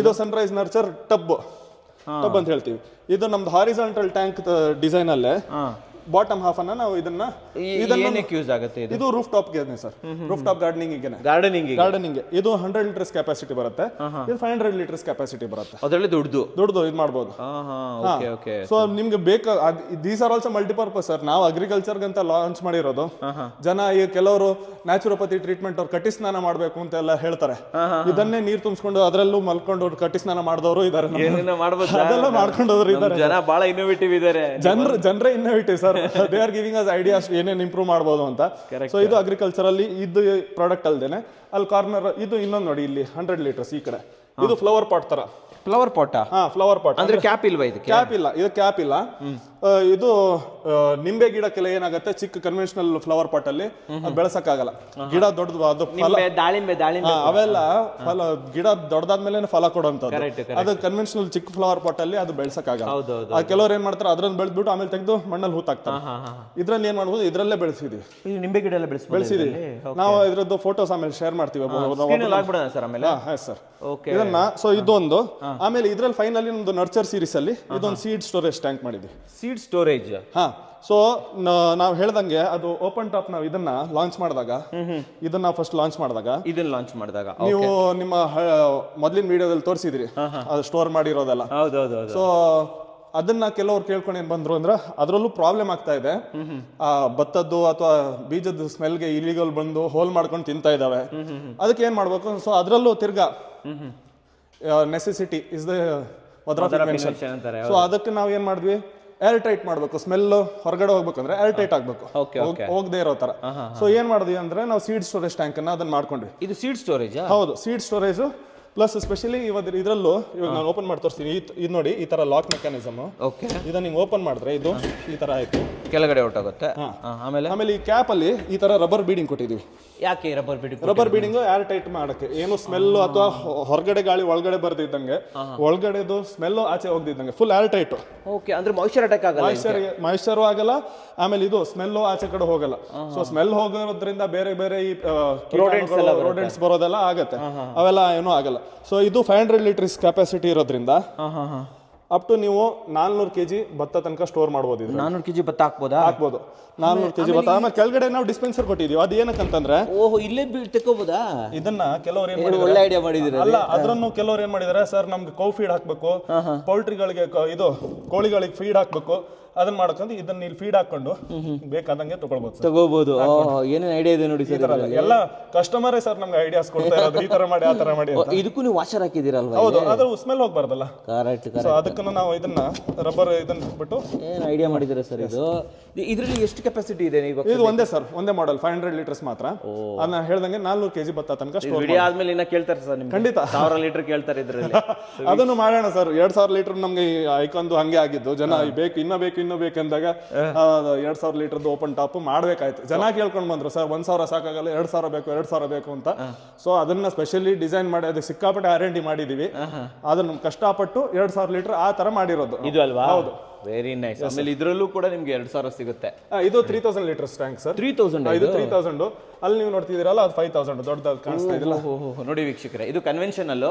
ಇದು ಸನ್ರೈಸ್ ನರ್ಚರ್ ಟಬ್ ಅಂತ ಹೇಳ್ತೀವಿ. ಇದು ನಮ್ದು ಹಾರಿಜಾಂಟಲ್ ಟ್ಯಾಂಕ್ ಡಿಸೈನ್ ಅಲ್ಲೇ ಬಾಟಮ್ ಹಾಫ್ ಅನ್ನ ನಾವು ಇದನ್ನ ಏನಕ್ಕೆ ಯೂಸ್ ಆಗುತ್ತೆ ಇದು? ಇದು ರೂಫ್ ಟಾಪ್ ಗೆ sir, roof top gardening gardening ಇದು 100 ಲೀಟರ್ಸ್ ಕೆಪಾಸಿಟಿ ಬರುತ್ತೆ, ಇದು 500 ಲೀಟರ್ಸ್ ಕೆಪಾಸಿಟಿ ಬರುತ್ತೆ. ಅದರಲ್ಲಿ ದೊಡ್ಡದು ಇದು ಮಾಡ್ಬೋದು. ಸೊ ನಿಮ್ಗೆ ಬೇಕು, these are also multipurpose sir. ನಾವು ಅಗ್ರಿಕಲ್ಚರ್ ಅಂತ ಲಾಂಚ್ ಮಾಡಿರೋದು. ಜನ ಈಗ ಕೆಲವರು ನ್ಯಾಚುರೋಪತಿ ಟ್ರೀಟ್ಮೆಂಟ್ ಅವ್ರು ಕಟ್ಟಿ ಸ್ನಾನ ಮಾಡ್ಬೇಕು ಅಂತ ಎಲ್ಲ ಹೇಳ್ತಾರೆ. ಇದನ್ನೇ ನೀರ್ ತುಂಬಿಸ್ಕೊಂಡು ಅದರಲ್ಲೂ ಮಲ್ಕೊಂಡು ಕಟ್ಟಿ ಸ್ನಾನ ಮಾಡಿದವರು ಇದಾರೆ, ಅದೆಲ್ಲ ಮಾಡ್ಕೊಂಡವ್ರು ಇದಾರೆ. ಜನ ಬಹಳ ಇನ್ನೋವೇಟಿವ್ ಇದಾರೆ, ಜನರೇ innovative sir. They are giving us ideas ಏನೇನು ಇಂಪ್ರೂವ್ ಮಾಡ್ಬೋದು ಅಂತ. ಸೊ ಇದು ಅಗ್ರಿಕಲ್ಚರ್ ಅಲ್ಲಿ ಇದು ಪ್ರಾಡಕ್ಟ್ ಅಲ್ದೇನೆ ಅಲ್ಲಿ ಕಾರ್ನರ್ ಇದು ಇನ್ನೊಂದು ನೋಡಿ, ಇಲ್ಲಿ 100 ಲೀಟರ್ಸ್ ಈ ಕಡೆ, ಇದು ಫ್ಲವರ್ ಪಾಟ್ ತರ. Flower pot? ಫ್ಲವರ್ ಪಾಟ್ ಅಂದ್ರೆ ಕ್ಯಾಪ್ ಇಲ್ವಾ ಇದಕ್ಕೆ? ಕ್ಯಾಪ್ ಇಲ್ಲ, ಇದು ಕ್ಯಾಪ್ ಇಲ್ಲ. ಇದು ನಿಂಬೆ ಗಿಡಕ್ಕೆಲ್ಲ ಏನಾಗುತ್ತೆ, ಚಿಕ್ಕ ಕನ್ವೆನ್ಷನಲ್ ಫ್ಲವರ್ ಪಾಟ್ ಅಲ್ಲಿ ಬೆಳೆಸಕ್ಕಾಗಲ್ಲ. ಗಿಡ ದೊಡ್ಡದು, ಅದು ದಾಳಿಂಬೆ ಅವೆಲ್ಲ ಫಲ, ಗಿಡ ದೊಡ್ಡದಾದ್ಮೇಲೆ ಫಲ ಕೊಡುವಂತದ್ದು. ಅದು ಕನ್ವೆನ್ಷನಲ್ ಚಿಕ್ಕ ಫ್ಲವರ್ ಪಾಟ್ ಅಲ್ಲಿ ಅದು ಬೆಳೆಸಕ್ಕಾಗಲ್ಲ. ಕೆಲವ್ರು ಏನ್ ಮಾಡ್ತಾರೆ, ಅದ್ರನ್ನ ಬೆಳೆದ್ಬಿಟ್ಟು ಆಮೇಲೆ ತೆಗೆದು ಮಣ್ಣಲ್ಲಿ ಹೂತಾಕ್ತಾರೆ. ಇದ್ರಲ್ಲಿ ಏನ್ ಮಾಡ್ಬೋದು, ಇದ್ರಲ್ಲೇ ಬೆಳೆಸಿದೀವಿ. ನಿಂಬೆ ಗಿಡ ಎಲ್ಲ ಬೆಳೆಸಿದೀವಿ ನಾವು. ಇದ್ರದ್ದು ಫೋಟೋಸ್ ಆಮೇಲೆ ಶೇರ್ ಮಾಡ್ತೀವಿ ಸರ್ ಇದನ್ನ. ಸೊ ಇದೊಂದು. ಆಮೇಲೆ ಇದ್ರಲ್ಲಿ ಫೈನಲಿ ನಮ್ದು ನರ್ಚರ್ ಸೀರೀಸ್ ಅಲ್ಲಿ ಇದೊಂದು ಸೀಡ್ ಸ್ಟೋರೇಜ್ ಟ್ಯಾಂಕ್ ಮಾಡಿದ್ವಿ. Seed storage? ಸೊ ನಾವು ಹೇಳ್ದಂಗೆ ಅದು ಓಪನ್ ಟಾಪ್ ನಾವು ಇದನ್ನ ಲಾಂಚ್ ಮಾಡಿದಾಗ, ಇದನ್ನ ಫಸ್ಟ್ ಲಾಂಚ್ ಮಾಡಿದಾಗ ನೀವು ನಿಮ್ಮ ಮೊದಲಿನ ವಿಡಿಯೋದಲ್ಲಿ ತೋರಿಸಿದ್ರಿ ಅದು ಸ್ಟೋರ್ ಮಾಡಿರೋದೆಲ್ಲ. ಸೊ ಅದನ್ನ ಕೆಲವ್ರು ಕೇಳ್ಕೊಂಡು ಏನ್ ಬಂದ್ರು ಅಂದ್ರೆ ಅದ್ರಲ್ಲೂ ಪ್ರಾಬ್ಲಮ್ ಆಗ್ತಾ ಇದೆ. ಭತ್ತದ್ದು ಅಥವಾ ಬೀಜದ ಸ್ಮೆಲ್ಗೆ ಇಲಿಗಳು ಬಂದು ಹೋಲ್ ಮಾಡ್ಕೊಂಡು ತಿಂತಾ ಇದಾವೆ. ಅದಕ್ಕೆ ಏನ್ ಮಾಡ್ಬೇಕು, ಸೊ ಅದ್ರಲ್ಲೂ ತಿರ್ಗಾ necessity is the mother of invention. So ಅದಕ್ಕೆ ನಾವು ಏನ್ ಮಾಡಿದ್ವಿ, ಏರ್ ಟೈಟ್ ಮಾಡ್ಬೇಕು. ಸ್ಮೆಲ್ ಹೊರಗಡೆ ಹೋಗ್ಬೇಕಂದ್ರೆ ಏರ್ ಟೈಟ್ ಆಗ್ಬೇಕು, ಹೋಗದೆ ಇರೋ ತರ. ಸೊ ಏನ್ ಮಾಡಿದ್ವಿ ಅಂದ್ರೆ ನಾವು ಸೀಡ್ ಸ್ಟೋರೇಜ್ ಟ್ಯಾಂಕ್ ಅನ್ನ ಅದನ್ನ ಮಾಡ್ಕೊಂಡ್ವಿ. ಇದು ಸೀಡ್ ಸ್ಟೋರೇಜ್? ಹೌದು, ಸೀಡ್ ಸ್ಟೋರೇಜ್ ಪ್ಲಸ್ ಸ್ಪೆಷಲಿ ಇದ್ರಲ್ಲೂ ಇವಾಗ ನಾನು ಓಪನ್ ಮಾಡಿ ತೋರಿಸ್ತೀನಿ. ಇದು ನೋಡಿ, ಈ ತರ ಲಾಕ್ ಮೆಕ್ಯಾನಿಸಮ್. ಇದನ್ನ ನೀವು ಓಪನ್ ಮಾಡಿದ್ರೆ ಇದು ಈ ತರ ಆಯ್ತು, ಕೆಳಗಡೆ ಹೊರಟೋಗುತ್ತೆ. ಆಮೇಲೆ ಈ ಕ್ಯಾಪ್ ಅಲ್ಲಿ ಈ ತರ ರಬ್ಬರ್ ಬೀಡಿಂಗ್ ಕೊಟ್ಟಿದೀವಿ. ಯಾಕೆ rubber beading? Rubber beading air tight ಮಾಡಕ್ಕೆ, ಏನು ಸ್ಮೆಲ್ ಅಥವಾ ಹೊರಗಡೆ ಗಾಳಿ ಒಳಗಡೆ ಬರ್ದಿದ್ದಂಗೆ, ಒಳಗಡೆದು ಸ್ಮೆಲ್ ಆಚೆ ಹೋಗ್ದಿದ್ದಂಗೆ ಫುಲ್ ಏರ್ ಟೈಟ್. ಓಕೆ, ಅಂದ್ರೆ ಮಾಯಿಶ್ಚರ್ ಅಟ್ಯಾಕ್ ಆಗಲ್ಲ, ಮಾಯಿಶ್ಚರು ಆಗಲ್ಲ. ಆಮೇಲೆ ಇದು ಸ್ಮೆಲ್ ಆಚೆ ಕಡೆ ಹೋಗಲ್ಲ. ಸೊ ಸ್ಮೆಲ್ ಹೋಗೋದ್ರಿಂದ ಬೇರೆ ಬೇರೆ ಈ ರೋಡೆಂಟ್ಸ್ ಬರೋದೆಲ್ಲ ಆಗತ್ತೆ, ಅವೆಲ್ಲ ಏನೂ ಆಗಲ್ಲ. ಸೊ ಇದು 500 ಲೀಟರ್ಸ್ ಕೆಪಾಸಿಟಿ ಇರೋದ್ರಿಂದ ಅಪ್ ಟು ನೀವು 400 kg ಭತ್ತ ತನಕ ಸ್ಟೋರ್ ಮಾಡ್ಬೋದು. 400 kg ಭತ್ತ ಹಾಕ್ಬೋದು. 400 kg ಭತ್ತ. ಆಮೇಲೆ ಕೆಳಗಡೆ ನಾವು ಡಿಸ್ಪೆನ್ಸರ್ ಕೊಟ್ಟಿದೀವಿ. ಅದು ಏನಕ್ಕಂತಂದ್ರೆ, ಇಲ್ಲೇ ತೆಕ್ಕೋಬೋದಾ ಇದನ್ನ ಕೆಲವ್ರು ಏನ್ ಮಾಡಿದ್ರು, ಒಳ್ಳೆ ಐಡಿಯಾ ಮಾಡಿದ್ರು. ಅಲ್ಲ, ಅದ್ರನ್ನು ಕೆಲವ್ರು ಏನ್ ಮಾಡಿದಾರೆ, ಸರ್ ನಮ್ಗೆ ಕೌ ಫೀಡ್ ಹಾಕ್ಬೇಕು, ಪೌಲ್ಟ್ರಿಗಳಿಗೆ ಇದು ಕೋಳಿಗಳಿಗೆ ಫೀಡ್ ಹಾಕ್ಬೇಕು, ಅದನ್ನ ಮಾಡ್ಕೊಂಡು ಇದನ್ನ ಇಲ್ಲಿ ಫೀಡ್ ಹಾಕೊಂಡು ಬೇಕಾದಂಗೆ ತಗೋಬಹುದು. ಏನೇನ್ ಐಡಿಯಾ ಇದೆ ನೋಡಿ ಸರ್. ಎಲ್ಲ ಕಸ್ಟಮರೇ ಸರ್ ನಮ್ಗೆ ಐಡಿಯಾಸ್ ಕೊಡ್ತಾ ಇರೋದು, ಈ ತರ ಮಾಡಿ ಆ ತರ ಮಾಡಿ. ಇದಕ್ಕೂ ನೀವು ವಾಷರ್ ಹಾಕಿದಿರಲ್ವಾ? ಹೌದು, ಅದು ಸ್ಮೆಲ್ ಹೋಗ್ಬಾರ್ದಲ್ಲ. ಕರೆಕ್ಟ್. ಸೊ ಅದಕ್ಕೂ ನಾವು ಇದನ್ನ ರಬ್ಬರ್ ಇದನ್ನ ಬಿಟ್ಟು ಏನ್ ಐಡಿಯಾ ಮಾಡಿದಿರ ಸರ್ ಇದು? ಇದರಲ್ಲಿ ಎಷ್ಟು ಕೆಪಾಸಿಟಿ ಇದೆ? ಇದು ಒಂದೇ ಸರ್, ಒಂದೇ ಮಾಡೆಲ್ 500 ಲೀಟರ್ಸ್ ಮಾತ್ರ. ಅದನ್ನ ಹೇಳ್ದಂಗೆ 400 kg ಭತ್ತ ತನಕ ಸ್ಟೋರ್. ವಿಡಿಯೋ ಆದ್ಮೇಲೆ ಇನ್ನ ಕೇಳ್ತಾರೆ ಸರ್ ನಿಮ್ಗೆ, ಖಂಡಿತ 1000 ಲೀಟರ್ ಕೇಳ್ತಾರೆ ಇದ್ರಲ್ಲಿ. ಅದನ್ನು ಮಾಡೋಣ ಸರ್. 2000 ಲೀಟರ್ ನಮ್ಗೆ ಐಕಾನ್ದು ಹಂಗೆ ಆಗಿದ್ದು. ಜನ ಇನ್ನೂ ಬೇಕಂದಾಗ 2000 ಲೀಟರ್ದು ಓಪನ್ ಟಾಪ್ ಮಾಡ್ಬೇಕಾಯ್ತು. ಜನ ಕೇಳ್ಕೊಂಡ್ ಬಂದ್ರು, ಸರ್ 1000 ಸಾಕಾಗಲ್ಲ, 2000 ಬೇಕು ಅಂತ. ಸೊ ಅದನ್ನ ಸ್ಪೆಷಲಿ ಡಿಸೈನ್ ಮಾಡಿ ಅದಕ್ಕೆ ಸಿಕ್ಕಾಪಟ್ಟೆ R&D ಮಾಡಿದೀವಿ. ಅದನ್ನ ಕಷ್ಟಪಟ್ಟು 2000 ಲೀಟರ್ ಆ ತರ ಮಾಡಿರೋದು ಇದು ಅಲ್ವಾ? ಹೌದು, ವೆರಿ ನೈಸ್. ಆಮೇಲೆ ಇದ್ರಲ್ಲೂ ಕೂಡ ನಿಮ್ಗೆ 2000 ಸಿಗುತ್ತೆ. ಇದು 3000 ಲೀಟರ್ಸ್ ಟ್ಯಾಂಕ್ ಸರ್. 3000? ಇದು 3000. ಅಲ್ಲಿ ನೀವು ನೋಡ್ತಿದ್ದೀರಲ್ಲ, ಅದು 5000 ದೊಡ್ಡದಾಗಿ ಕಾಣಿಸ್ತಾ ಇದೆಯಲ್ಲ. ನೋಡಿ ವೀಕ್ಷಕರೇ, ಇದು ಕನ್ವೆನ್ಷನಲ್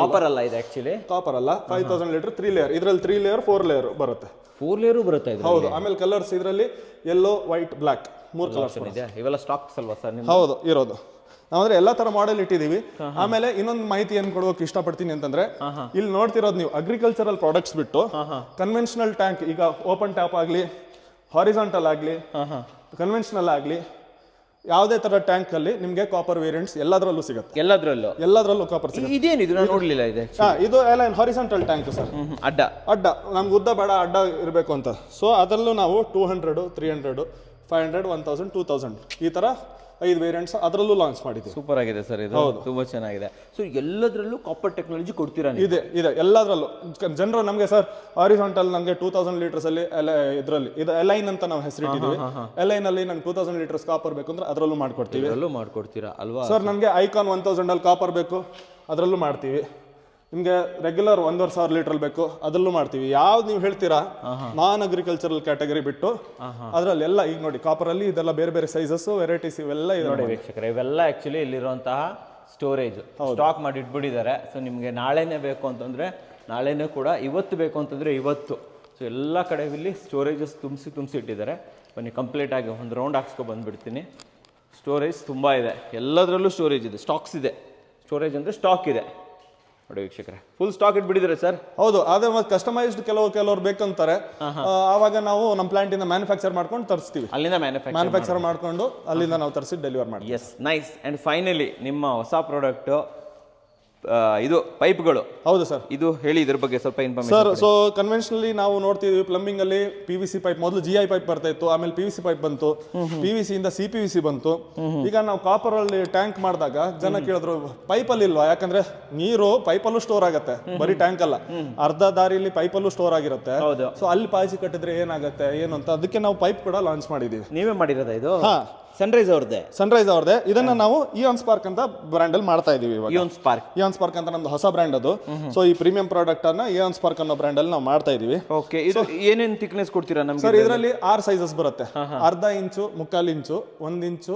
ಕಾಪರ್ ಅಲ್ಲ, ಇದು ಆಕ್ಚುಲಿ ಕಾಪರ್ ಅಲ್ಲ. 5000 ಲೀಟರ್ 3 ಲೇಯರ್. ಇದ್ರಲ್ಲಿ 3 ಲೇಯರ್ 4 ಲೇಯರ್ ಬರುತ್ತೆ. 4 ಲೇಯರ್ ಬರುತ್ತೆ ಇದು? ಹೌದು. ಆಮೇಲೆ ಕಲರ್ಸ್ ಇದರಲ್ಲಿ ಯೆಲ್ಲೋ, ವೈಟ್, ಬ್ಲಾಕ್ 3 ಕಲರ್ಸ್ ಇದೆ. ಇವೆಲ್ಲ ಸ್ಟಾಕ್ಸ್ ಅಲ್ವಾ ಸರ್? ಹೌದು, ಇರೋದು. ನಾವಂದ್ರೆ ಎಲ್ಲಾ ತರ ಮಾಡೆಲ್ ಇಟ್ಟಿದೀವಿ. ಆಮೇಲೆ ಇನ್ನೊಂದು ಮಾಹಿತಿ ಏನ್ ಕೊಡೋಕೆ ಇಷ್ಟಪಡ್ತೀನಿ ಅಂತಂದ್ರೆ, ಇಲ್ಲಿ ನೋಡ್ತಿರೋದು ನೀವು ಅಗ್ರಿಕಲ್ಚರಲ್ ಪ್ರಾಡಕ್ಟ್ಸ್ ಬಿಟ್ಟು ಕನ್ವೆನ್ಷನಲ್ ಟ್ಯಾಂಕ್, ಈಗ ಓಪನ್ ಟ್ಯಾಪ್ ಆಗ್ಲಿ, ಹಾರಿಜಾಂಟಲ್ ಆಗ್ಲಿ, ಕನ್ವೆನ್ಷನಲ್ ಆಗ್ಲಿ, ಯಾವುದೇ ತರ ಟ್ಯಾಂಕ್ ಅಲ್ಲಿ ನಿಮ್ಗೆ ಕಾಪರ್ ವೇರಿಯಂಟ್ಸ್ ಎಲ್ಲದರಲ್ಲೂ ಸಿಗುತ್ತೆ. ಎಲ್ಲದರಲ್ಲೂ ಕಾಪರ್ ಸಿಗುತ್ತೆ. ಇದೇನಿದು ನಾನು ನೋಡ್ಲಿಲ್ಲ. ಇದು ಎಲ್ಲ ಹಾರಿಜಾಂಟಲ್ ಟ್ಯಾಂಕ್ ಸರ್. ಅಡ್ಡ ನಮ್ಗೆ ಉದ್ದ ಬೇಡ, ಅಡ್ಡ ಇರಬೇಕು ಅಂತ. ಸೊ ಅದರಲ್ಲೂ ನಾವು 200, 300, 500, 1000, 2000 ಈ ತರ 5 ವೇರಿಯಂಟ್ಸ್ ಅದರಲ್ಲೂ ಲಾಂಚ್ ಮಾಡಿದ್ದೀವಿ. ಸೂಪರ್ ಆಗಿದೆ ಸರ್ ಇದು, ತುಂಬಾ ಚೆನ್ನಾಗಿದೆ. ಸೊ ಎಲ್ಲದರಲ್ಲೂ ಕಾಪರ್ ಟೆಕ್ನಾಲಜಿ ಕೊಡ್ತೀರಾ? ಇದೆ ಎಲ್ಲದರಲ್ಲೂ. ಜನರು ನಮಗೆ ಸರ್ ಹಾರಿಜಾಂಟಲ್ ನಮಗೆ 2000 ಲೀಟರ್ಸ್ ಅಲ್ಲಿ ಇದರಲ್ಲಿ ಇದು ಎಲೈನ್ ಅಂತ ನಾವು ಹೆಸರಿಟ್ಟಿದ್ದೀವಿ. ಎಲೈನ್ ಅಲ್ಲಿ ನಂಗೆ 2000 ಲೀಟರ್ಸ್ ಕಾಪರ್ ಬೇಕು ಅಂದ್ರೆ ಅದರಲ್ಲೂ ಮಾಡ್ಕೊಡ್ತೀರಾ ಅಲ್ವಾ ಸರ್? ನಮಗೆ ಐಕಾನ್ 1000 ಅಲ್ಲಿ ಕಾಪರ್ ಬೇಕು, ಅದರಲ್ಲೂ ಮಾಡ್ತೀವಿ. ನಿಮ್ಗೆ ರೆಗ್ಯುಲರ್ 1500 ಲೀಟರ್ ಬೇಕು, ಅದರಲ್ಲೂ ಮಾಡ್ತೀವಿ. ಯಾವ್ದು ನೀವು ಹೇಳ್ತೀರಾ ನಾನ್ ಅಗ್ರಿಕಲ್ಚರಲ್ ಕ್ಯಾಟಗರಿ ಬಿಟ್ಟು ಅದರಲ್ಲಿ ಎಲ್ಲ. ಈಗ ನೋಡಿ ಕಾಪರ್ ಅಲ್ಲಿ ಇದೆಲ್ಲ ಬೇರೆ ಬೇರೆ ಸೈಜಸ್, ವೆರೈಟೀಸ್ ಇವೆಲ್ಲ ಇದೆ ನೋಡಿ ವೀಕ್ಷಕರೇ. ಇವೆಲ್ಲ ಆಕ್ಚುಲಿ ಇಲ್ಲಿರುವಂತಹ ಸ್ಟೋರೇಜ್ ಸ್ಟಾಕ್ ಮಾಡಿ ಇಟ್ಬಿಟ್ಟಿದ್ದಾರೆ. ಸೊ ನಿಮ್ಗೆ ನಾಳೆನೇ ಬೇಕು ಅಂತಂದ್ರೆ ನಾಳೆನೇ ಕೂಡ, ಇವತ್ತು ಬೇಕು ಅಂತಂದ್ರೆ ಇವತ್ತು ಸೊ ಎಲ್ಲ ಕಡೆ ಇಲ್ಲಿ ಸ್ಟೋರೇಜಸ್ ತುಂಬಿಸಿ ಇಟ್ಟಿದ್ದಾರೆ. ಬನ್ನಿ ಕಂಪ್ಲೀಟಾಗಿ ಒಂದು ರೌಂಡ್ ಹಾಕ್ಸ್ಕೊ ಬಂದುಬಿಡ್ತೀನಿ. ಸ್ಟೋರೇಜ್ ತುಂಬ ಇದೆ, ಎಲ್ಲದರಲ್ಲೂ ಸ್ಟೋರೇಜ್ ಇದೆ, ಸ್ಟಾಕ್ಸ್ ಇದೆ. ಸ್ಟೋರೇಜ್ ಅಂದರೆ ಸ್ಟಾಕ್ ಇದೆ ನೋಡಿ ವೀಕ್ಷಕರೇ, ಫುಲ್ ಸ್ಟಾಕ್ ಇಟ್ಬಿಟ್ಟಿದ್ದಾರೆ ಸರ್. ಹೌದು, ಅದೇ ಮತ್ತೆ ಕಸ್ಟಮೈಸ್ಡ್ ಕೆಲವರು ಬೇಕಂತಾರೆ, ಆವಾಗ ನಾವು ನಮ್ಮ ಪ್ಲಾಂಟಿಂದ ಮ್ಯಾನುಫ್ಯಾಕ್ಚರ್ ಮಾಡ್ಕೊಂಡು ತರಿಸ್ತೀವಿ. ಅಲ್ಲಿಂದ ಮ್ಯಾನುಫ್ಯಾಕ್ಚರ್ ಮಾಡ್ಕೊಂಡು ಅಲ್ಲಿಂದ ನಾವು ತರಿಸಿ ಡೆಲಿವರ್ ಮಾಡ್ತೀವಿ. S, nice. ಆ್ಯಂಡ್ ಫೈನಲಿ ನಿಮ್ಮ ಹೊಸ ಪ್ರಾಡಕ್ಟು ಇದು ಪೈಪ್ಗಳು. ಹೌದು ಸರ್, ಇದು ಹೇಳಿ ಇದ್ರ ಬಗ್ಗೆ ಸ್ವಲ್ಪ ಇನ್ಫಾರ್ಮೇಷನ್. ಸರ್, ಸೊ ಕನ್ವೆನ್ಷನಲಿ ನಾವು ನೋಡ್ತೀವಿ ಪ್ಲಂಬಿಂಗ್ ಅಲ್ಲಿ PVC ಪೈಪ್, ಮೊದಲು GI ಪೈಪ್ ಬರ್ತಾ ಇತ್ತು, ಆಮೇಲೆ PVC ಪೈಪ್ ಬಂತು, PVC ಇಂದ CPVC ಬಂತು. ಈಗ ನಾವು ಕಾಪರ್ ಅಲ್ಲಿ ಟ್ಯಾಂಕ್ ಮಾಡಿದಾಗ ಜನ ಕೇಳಿದ್ರು ಪೈಪ್ ಅಲ್ಲಿ ಇಲ್ವಾ, ಯಾಕಂದ್ರೆ ನೀರು ಪೈಪಲ್ಲೂ ಸ್ಟೋರ್ ಆಗತ್ತೆ, ಬರೀ ಟ್ಯಾಂಕ್ ಅಲ್ಲ, ಅರ್ಧ ದಾರಿಯಲ್ಲಿ ಪೈಪಲ್ಲೂ ಸ್ಟೋರ್ ಆಗಿರುತ್ತೆ. ಸೊ ಅಲ್ಲಿ ಪಾಯ್ಸಿ ಕಟ್ಟಿದ್ರೆ ಏನಾಗುತ್ತೆ ಏನು ಅಂತ, ಅದಕ್ಕೆ ನಾವು ಪೈಪ್ ಕೂಡ ಲಾಂಚ್ ಮಾಡಿದೀವಿ. ನೀವೇ ಮಾಡಿರೋದ ಇದು? ಹಾ, ಸನ್ರೈಸ್ ಅವ್ರದ್ದೇ. ಸನ್ರೈಸ್ ಅವ್ರದ್ದೇ. ಇದನ್ನ ನಾವು ಇಯಾನ್ ಸ್ಪಾರ್ಕ್ ಅಂತ ಬ್ರ್ಯಾಂಡ್ ಅಲ್ಲಿ ಮಾಡ್ತಾ ಇದೀವಿ ಇವಾಗ. ಇಯಾನ್ ಸ್ಪಾರ್ಕ್ ಅಂತ ನಮ್ದು ಹೊಸ ಬ್ರ್ಯಾಂಡ್ ಅದು. ಸೊ ಈ ಪ್ರೀಮಿಯಂ ಪ್ರಾಡಕ್ಟ್ ಅನ್ನ ಇಯಾನ್ ಸ್ಪಾರ್ಕ್ ಅನ್ನೋ ಬ್ರ್ಯಾಂಡ್ ಅಲ್ಲಿ ನಾವು ಮಾಡ್ತಾ ಇದೀವಿ. ಓಕೆ, ಇದು ಏನೇನು ಥಿಕ್ನೆಸ್ ಕೊಡ್ತೀರಾ ನಮ್ಗೆ? ಸರ್, ಇದರಲ್ಲಿ 6 ಸೈಜಸ್ ಬರುತ್ತೆ. ಅರ್ಧ ಇಂಚು, 3/4 ಇಂಚು, 1 ಇಂಚು,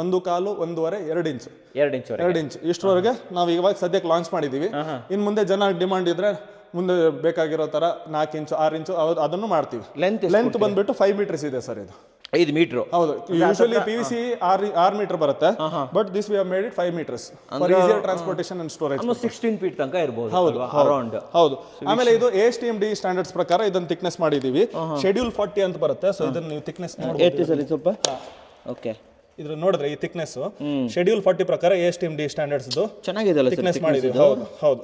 1.25, 1.5, 2 ಇಂಚು, 2 ಇಂಚು ಇಷ್ಟರವರೆಗೆ ನಾವು ಇವಾಗ ಸದ್ಯಕ್ಕೆ ಲಾಂಚ್ ಮಾಡಿದೀವಿ. ಇನ್ ಮುಂದೆ ಜನ ಡಿಮಾಂಡ್ ಇದ್ರೆ ಮುಂದೆ ಬೇಕಾಗಿರೋ ತರ 4 ಇಂಚು, 6 ಇಂಚು ಅದನ್ನು ಮಾಡ್ತೀವಿ. ಲೆಂತ್ ಬಂದ್ಬಿಟ್ಟು 5 ಮೀಟರ್ಸ್ ಇದೆ ಸರ್. ಇದು 5 ಮೀಟರ್. ಹೌದು, ಯೂಶುವಲಿ PVC 6 ಮೀಟರ್ ಬರುತ್ತೆ, but this we have made it 5 metres for easier transportation and storage. 16 feet ತನಕ ಇರಬಹುದು. ಅರೌಂಡ್. ಹೌದು. ಆಮೇಲೆ ಇದು ASTM D ಸ್ಟ್ಯಾಂಡರ್ಡ್ಸ್ ಪ್ರಕಾರ ಇದನ್ನ ಥಿಕ್ನೆಸ್ ಮಾಡಿದೀವಿ. ಶೆಡ್ಯೂಲ್ 40 ಅಂತ ಬರುತ್ತೆ. ಸೊ ಇದನ್ನ ನೀವು ಥಿಕ್ನೆಸ್ ನೋಡಿ ಸ್ವಲ್ಪ. ಓಕೆ, ಇದ್ರ ನೋಡಿದ್ರೆ ಈ ಥಿಕ್ನೆಸ್ ಶೆಡ್ಯೂಲ್ 40 ಪ್ರಕಾರ ASTM D ಸ್ಟ್ಯಾಂಡರ್ಡ್ಸ್ ಚೆನ್ನಾಗಿದೆ ಥಿಕ್ನೆಸ್ ಮಾಡಿದೀವಿ. ಹೌದು ಹೌದು.